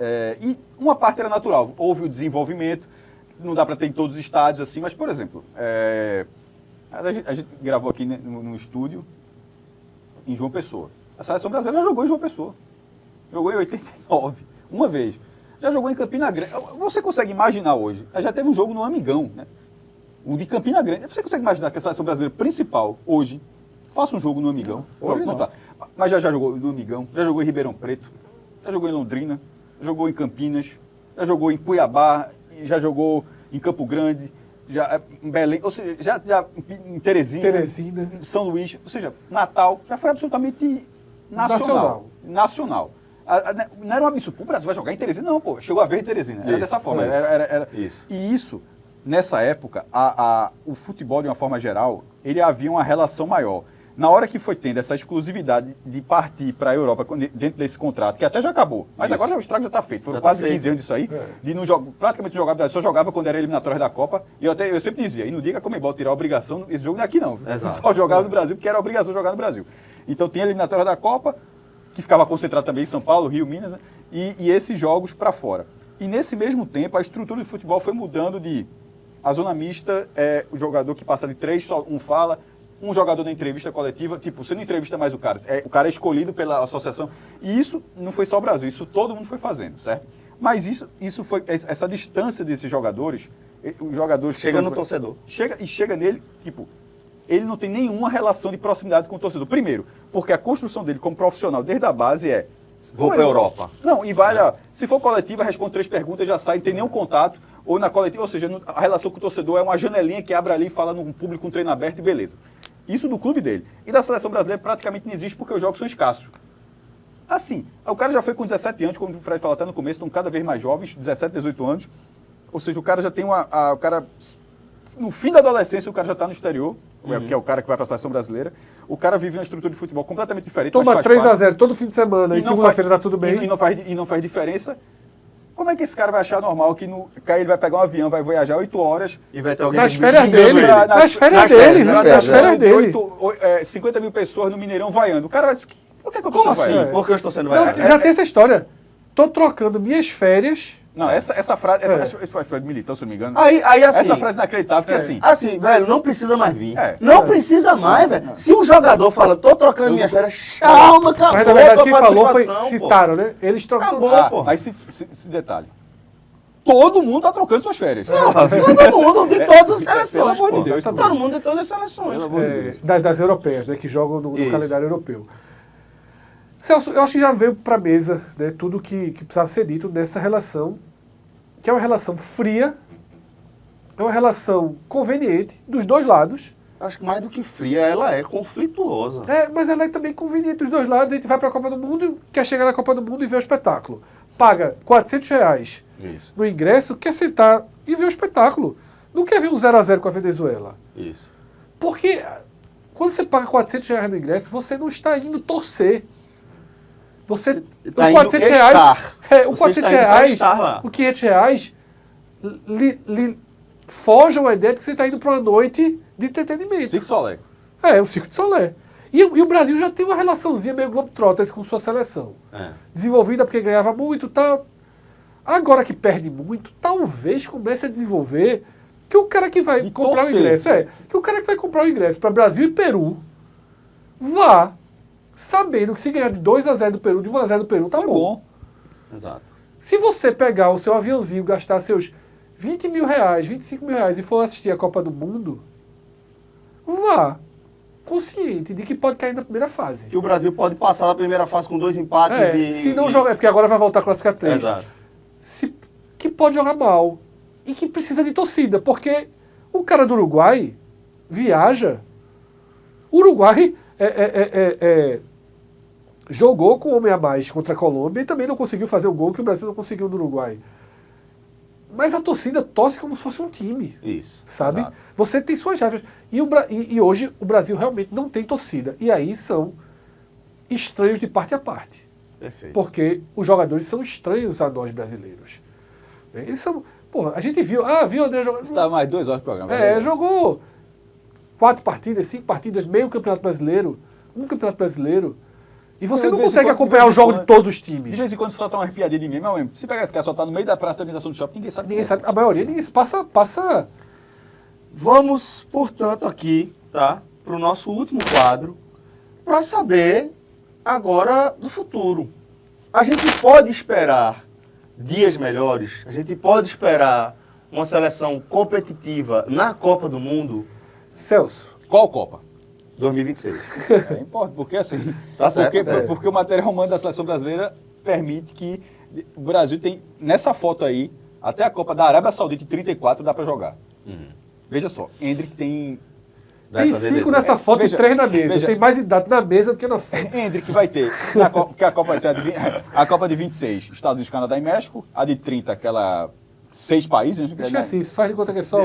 E uma parte era natural, houve o desenvolvimento, não dá para ter em todos os estádios assim, mas, por exemplo, a gente gravou aqui no estúdio em João Pessoa. A seleção brasileira já jogou em João Pessoa. Jogou em 89, uma vez. Já jogou em Campina Grande. Você consegue imaginar hoje? Já teve um jogo no Amigão, né? O de Campina Grande. Você consegue imaginar que a seleção brasileira principal, hoje, faça um jogo no Amigão? Hoje não. Tá. Mas já jogou no Amigão, já jogou em Ribeirão Preto, já jogou em Londrina, já jogou em Campinas, já jogou em Cuiabá, já jogou em Campo Grande, já em Belém, ou seja, já em Teresina, em São Luís, ou seja, Natal, já foi absolutamente nacional. Não era um absurdo. O Brasil vai jogar em Teresina? Não, pô. Chegou a ver em Teresina. Era dessa forma. Era. Isso. E isso, nessa época, o futebol, de uma forma geral, ele havia uma relação maior. Na hora que foi tendo essa exclusividade de partir para a Europa dentro desse contrato, que até já acabou, mas agora o estrago já está feito. Foram quase 15 anos disso aí, de não praticamente jogar, o Brasil só jogava quando era eliminatória da Copa, e eu sempre dizia, e no dia que a Conmebol tirar a obrigação, esse jogo não é aqui não, só jogava no Brasil, porque era a obrigação de jogar no Brasil. Então tinha a eliminatória da Copa, que ficava concentrado também em São Paulo, Rio, Minas, né? E esses jogos para fora. E nesse mesmo tempo, a estrutura do futebol foi mudando de... A zona mista é o jogador que passa de 3, só um fala, um jogador na entrevista coletiva, tipo, você não entrevista mais o cara é escolhido pela associação. E isso não foi só o Brasil, isso todo mundo foi fazendo, certo? Mas isso foi, essa distância desses jogadores, os jogadores... Chega no torcedor. Chega nele, tipo... Ele não tem nenhuma relação de proximidade com o torcedor. Primeiro, porque a construção dele como profissional desde a base é... Vou para a Europa. Não, e vai, se for coletiva, responde 3 perguntas, já sai, não tem nenhum contato. Ou na coletiva, ou seja, a relação com o torcedor é uma janelinha que abre ali e fala no público com treino aberto e beleza. Isso do clube dele. E da seleção brasileira praticamente não existe porque os jogos são escassos. Assim, o cara já foi com 17 anos, como o Fred falou até no começo, estão cada vez mais jovens, 17, 18 anos. Ou seja, o cara já tem o cara... No fim da adolescência, o cara já está no exterior, que é o cara que vai para a seleção brasileira. O cara vive uma estrutura de futebol completamente diferente. Toma 3-0 todo fim de semana e segunda-feira está tudo bem. E não faz diferença. Como é que esse cara vai achar normal que ele vai pegar um avião, vai viajar 8 horas... E vai ter alguém nas férias dele. Nas férias dele. 50 mil pessoas no Mineirão vaiando. O cara vai dizer, por que eu estou sendo vaiando? Por que eu estou sendo vaiado? Já tem essa história. Tô trocando minhas férias... Não, essa frase, essa foi de Militão, se não me engano. Aí assim, essa frase inacreditável, que assim... Assim, velho, não precisa mais vir. Precisa mais, velho. Se um jogador fala, tô trocando minhas férias, calma, acabou. Mas na verdade quem tua falou foi, participação, citaram, né? Eles trocam Acabou, pô. Mas esse detalhe. Todo mundo tá trocando suas férias. Todo mundo de todas as seleções. Pelo amor de pô. Deus, Todo mundo de todas as seleções. das europeias, né? Que jogam no calendário europeu. Celso, eu acho que já veio para a mesa, né, tudo que precisava ser dito nessa relação, que é uma relação fria, é uma relação conveniente dos dois lados. Acho que mais do que fria, ela é conflituosa. Mas ela é também conveniente dos dois lados. A gente vai para a Copa do Mundo, quer chegar na Copa do Mundo e ver o espetáculo. Paga R$400 no ingresso, quer sentar e ver o espetáculo. Não quer ver um 0-0 com a Venezuela. Isso. Porque quando você paga R$400 no ingresso, você não está indo torcer. Você tá os R$400 reais, o R$500 lhe foge a ideia de que você está indo para uma noite de entretenimento. Circo Solé. O Circo de Solé. E o Brasil já tem uma relaçãozinha meio Globetrotters com sua seleção. Desenvolvida porque ganhava muito e tal. Agora que perde muito, talvez comece a desenvolver que o cara que vai comprar o ingresso, que o cara que vai comprar o ingresso para Brasil e Peru vá sabendo que se ganhar de 2-0 do Peru, de 1-0 do Peru, tá bom. Exato. Se você pegar o seu aviãozinho, gastar seus R$20 mil, R$25 mil e for assistir a Copa do Mundo, vá. consciente de que pode cair na primeira fase. Que o Brasil pode passar na primeira fase com 2 empates Se não jogar, é porque agora vai voltar a classificar 3. Exato. Que pode jogar mal e que precisa de torcida, porque o cara do Uruguai viaja. O Uruguai jogou com um homem a mais contra a Colômbia e também não conseguiu fazer o gol que o Brasil não conseguiu no Uruguai. Mas a torcida torce como se fosse um time, Isso. sabe? Exato. Você tem suas chaves. E hoje o Brasil realmente não tem torcida. E aí são estranhos de parte a parte. Perfeito. Porque os jogadores são estranhos a nós brasileiros. Eles são... Porra, a gente viu o André jogando... Está mais 2 horas de programa. Jogou 4 partidas, 5 partidas, meio campeonato brasileiro, um campeonato brasileiro. E você De não vez em consegue quando- acompanhar de o vez em jogo quando- de todos os De times. vez em quando solta uma arrepiadinha de mim, meu mesmo. Se pegar esse cara só tá no meio da praça da alimentação do shopping, ninguém sabe. Ninguém quem é. sabe, a maioria ninguém passa. Vamos, portanto, aqui, tá? Para o nosso último quadro, para saber agora do futuro. A gente pode esperar dias melhores? A gente pode esperar uma seleção competitiva na Copa do Mundo Celso, Qual Copa? 2026? É importante, porque assim. Tá certo, porque, tá certo. porque o material humano da seleção brasileira permite que o Brasil tem. Nessa foto aí, até a Copa da Arábia Saudita em 34 dá pra jogar. Veja só, Endrick tem. tem Dessa 5 beleza. nessa foto Veja, e 3 na mesa. veja. Tem mais idade na mesa do que na foto. Endrick vai ter, porque a Copa vai ser a Copa de 26, Estados Unidos, Canadá e México, a de 30, aquela 6 países, né? Esqueci, isso faz de conta que é só...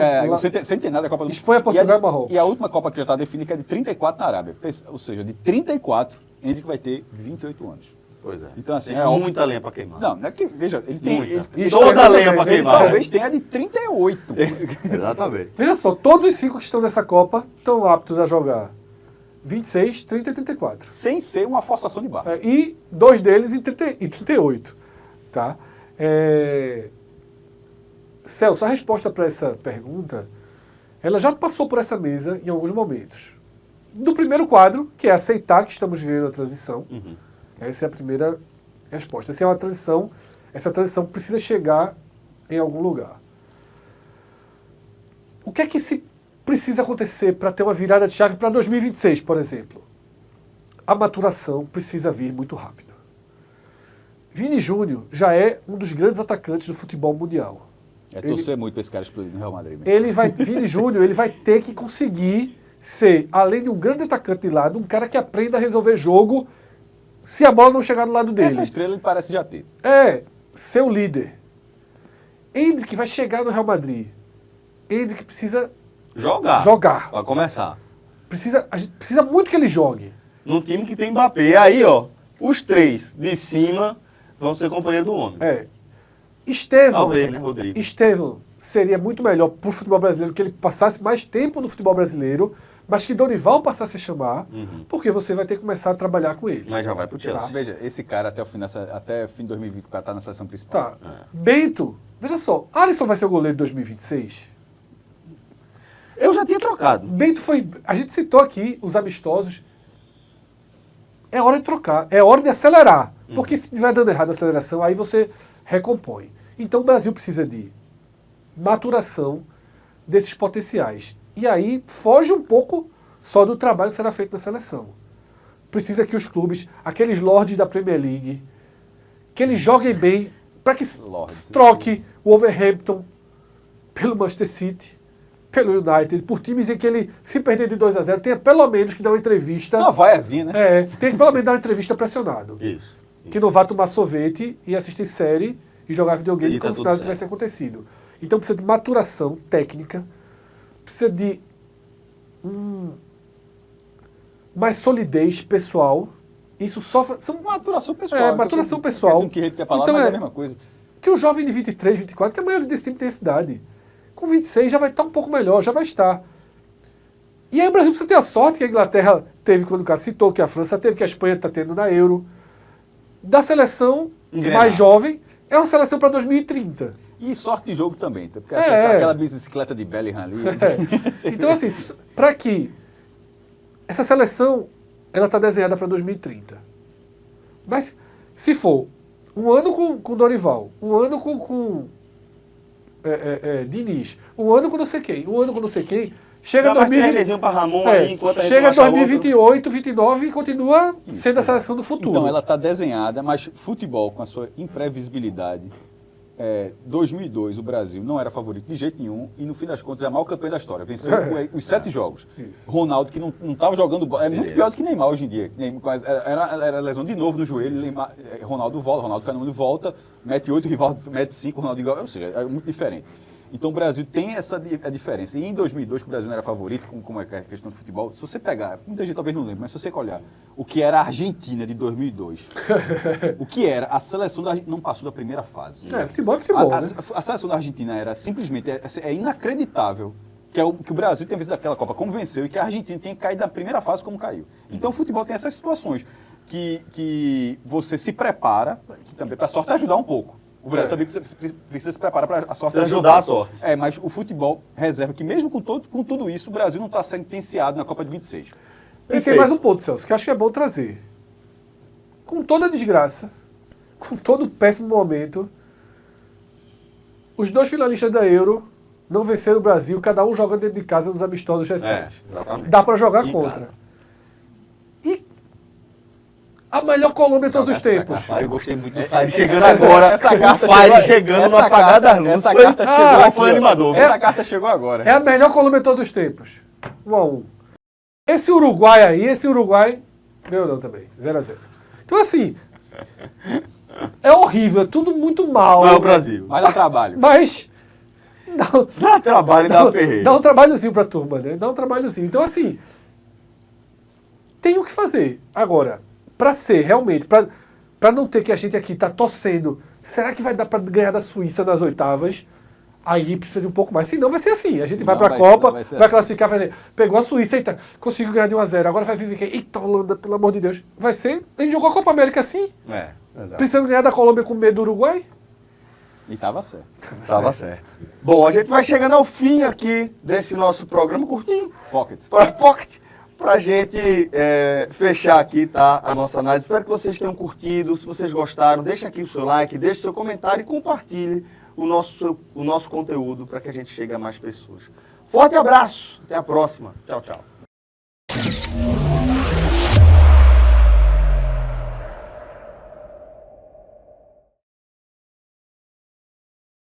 Sem ter nada da Copa do Mundo. Espanha, Portugal E a e Marrocos. E a última Copa que já está definida que é de 34 na Arábia. Ou seja, de 34, Endrick vai ter 28 anos. Pois é. Então, assim, Tem é óbvio. muita lenha para queimar. Não é que, veja, ele tem... Muita. E Toda a lenha para também. Ele queimar. talvez tenha de 38. Exatamente. Veja só, todos os 5 que estão nessa Copa estão aptos a jogar 26, 30 e 34. Sem ser uma forçação de barra. E 2 deles em 38. Tá? Celso, a resposta para essa pergunta, ela já passou por essa mesa em alguns momentos. No primeiro quadro, que é aceitar que estamos vivendo a transição, essa é a primeira resposta. Essa é uma transição, essa transição precisa chegar em algum lugar. O que é que se precisa acontecer para ter uma virada de chave para 2026, por exemplo? A maturação precisa vir muito rápido. Vini Júnior já é um dos grandes atacantes do futebol mundial. É torcer muito para esse cara explodir no Real Madrid. Mesmo. Vini Júnior, ele vai ter que conseguir ser, além de um grande atacante de lado, um cara que aprenda a resolver jogo se a bola não chegar do lado dele. Essa estrela ele parece já ter. Ser o líder. Endrick vai chegar no Real Madrid. Endrick precisa jogar. Para começar. A gente precisa muito que ele jogue. Num time que tem Mbappé. Aí, ó, os 3 de cima vão ser companheiros do homem. Estevão, Talvez, né, Rodrigo? Estevão seria muito melhor para o futebol brasileiro que ele passasse mais tempo no futebol brasileiro, mas que Dorival passasse a chamar, porque você vai ter que começar a trabalhar com ele. Mas já vai pro Chelsea. Veja, esse cara até o fim de 2024 está na seleção principal. Tá. Bento, veja só, Alisson vai ser o goleiro de 2026? Eu já tinha trocado. Bento foi. A gente citou aqui os amistosos. É hora de trocar, é hora de acelerar. Porque se estiver dando errado a aceleração, aí você recompõe. Então o Brasil precisa de maturação desses potenciais. E aí foge um pouco só do trabalho que será feito na seleção. Precisa que os clubes, aqueles lords da Premier League, que eles joguem bem, para que Lords. troque o Wolverhampton pelo Manchester City, pelo United, por times em que ele, se perder de 2-0, tenha pelo menos que dar uma entrevista. Uma vaiazinha, né? Tem que pelo menos dar uma entrevista pressionado. Isso. Que não vá tomar sorvete e assistir série e jogar videogame E tá como se tudo nada certo. tivesse acontecido. Então precisa de maturação técnica, precisa de mais solidez pessoal. Isso só são Maturação pessoal. maturação pessoal. Que a palavra, Então mas é é- a mesma coisa. que o jovem de 23, 24, que a maioria desse time tem essa idade, com 26 já vai estar um pouco melhor, já vai estar. E aí o Brasil precisa ter a sorte que a Inglaterra teve quando o cara citou, que a França teve, que a Espanha está tendo na Euro. Da seleção Engrenar. mais jovem, é uma seleção para 2030. E sorte de jogo também. Porque É. aquela bicicleta de Bellingham ali. Então, assim, para que essa seleção ela está desenhada para 2030. Mas se for um ano com Dorival, um ano com Diniz, um ano com não sei quem, um ano com não sei quem, Chega Dá mais 2020, trenzinho pra Ramon aí, enquanto a gente chega não acha outro. 2028, 29 e continua sendo a seleção do futuro. Então, ela está desenhada, mas futebol, com a sua imprevisibilidade, 2002, o Brasil não era favorito de jeito nenhum e, no fim das contas, é a maior campanha da história. Venceu os 7 jogos. Isso. Ronaldo, que não estava jogando bola, é muito pior do que Neymar hoje em dia. Era lesão de novo no joelho, Neymar, Ronaldo volta, Ronaldo Fenômeno volta, mete 8, rival mete 5, Ronaldo igual, ou seja, é muito diferente. Então o Brasil tem essa diferença. E em 2002, que o Brasil não era favorito, como é a questão do futebol, se você pegar, muita gente talvez não lembre, mas se você olhar o que era a Argentina de 2002, o que era a seleção da Argentina, não passou da primeira fase. Futebol é futebol, né? A seleção da Argentina era simplesmente, inacreditável que o Brasil tenha vencido aquela Copa como venceu e que a Argentina tenha caído da primeira fase como caiu. Então o futebol tem essas situações que você se prepara, que também para a sorte ajudar um pouco. O Brasil também precisa se preparar para a sorte ajudar a sorte. Mas o futebol reserva que mesmo com tudo isso, o Brasil não está sentenciado na Copa de 26. E tem mais um ponto, Celso, que eu acho que é bom trazer. Com toda a desgraça, com todo o péssimo momento, os 2 finalistas da Euro não venceram o Brasil, cada um jogando dentro de casa nos amistosos recentes. Exatamente. Dá para jogar E, contra. cara, E a melhor Colômbia de todos os tempos. Eu gostei muito do Fire Fire chegando agora. essa carta o Fire chegou- chegando no essa apagar carta- das luzes. essa Foi- carta chegou aqui, foi ó. animador. Essa carta chegou agora. É a melhor Colômbia de todos os tempos. 1-1. Esse Uruguai aí, ganhou não também. 0-0. Então assim, é horrível, é tudo muito mal. Não é o Brasil. Mas dá trabalho. Mas Dá trabalho e dá perreiro. dá um trabalhozinho pra turma, né? Dá um trabalhozinho. Então assim, tem o que fazer. Agora, pra ser realmente, pra não ter que a gente aqui tá torcendo, será que vai dar pra ganhar da Suíça nas oitavas? Aí precisa de um pouco mais. Senão vai ser assim. A gente vai Senão pra vai Copa, ser- vai ser assim. classificar, vai dizer, pegou a Suíça, eita, conseguiu ganhar de 1-0. Agora vai vir quem? Eita, Holanda, pelo amor de Deus. Vai ser. A gente jogou a Copa América assim, Exato. precisando ganhar da Colômbia com medo do Uruguai. E tava certo. Tava certo. Bom, a gente vai chegando ao fim aqui desse nosso programa curtinho. Pocket. Para Pocket, pra gente fechar aqui, tá, a nossa análise. Espero que vocês tenham curtido. Se vocês gostaram, deixa aqui o seu like, deixe seu comentário e compartilhe o nosso conteúdo para que a gente chegue a mais pessoas. Forte abraço, até a próxima. Tchau, tchau.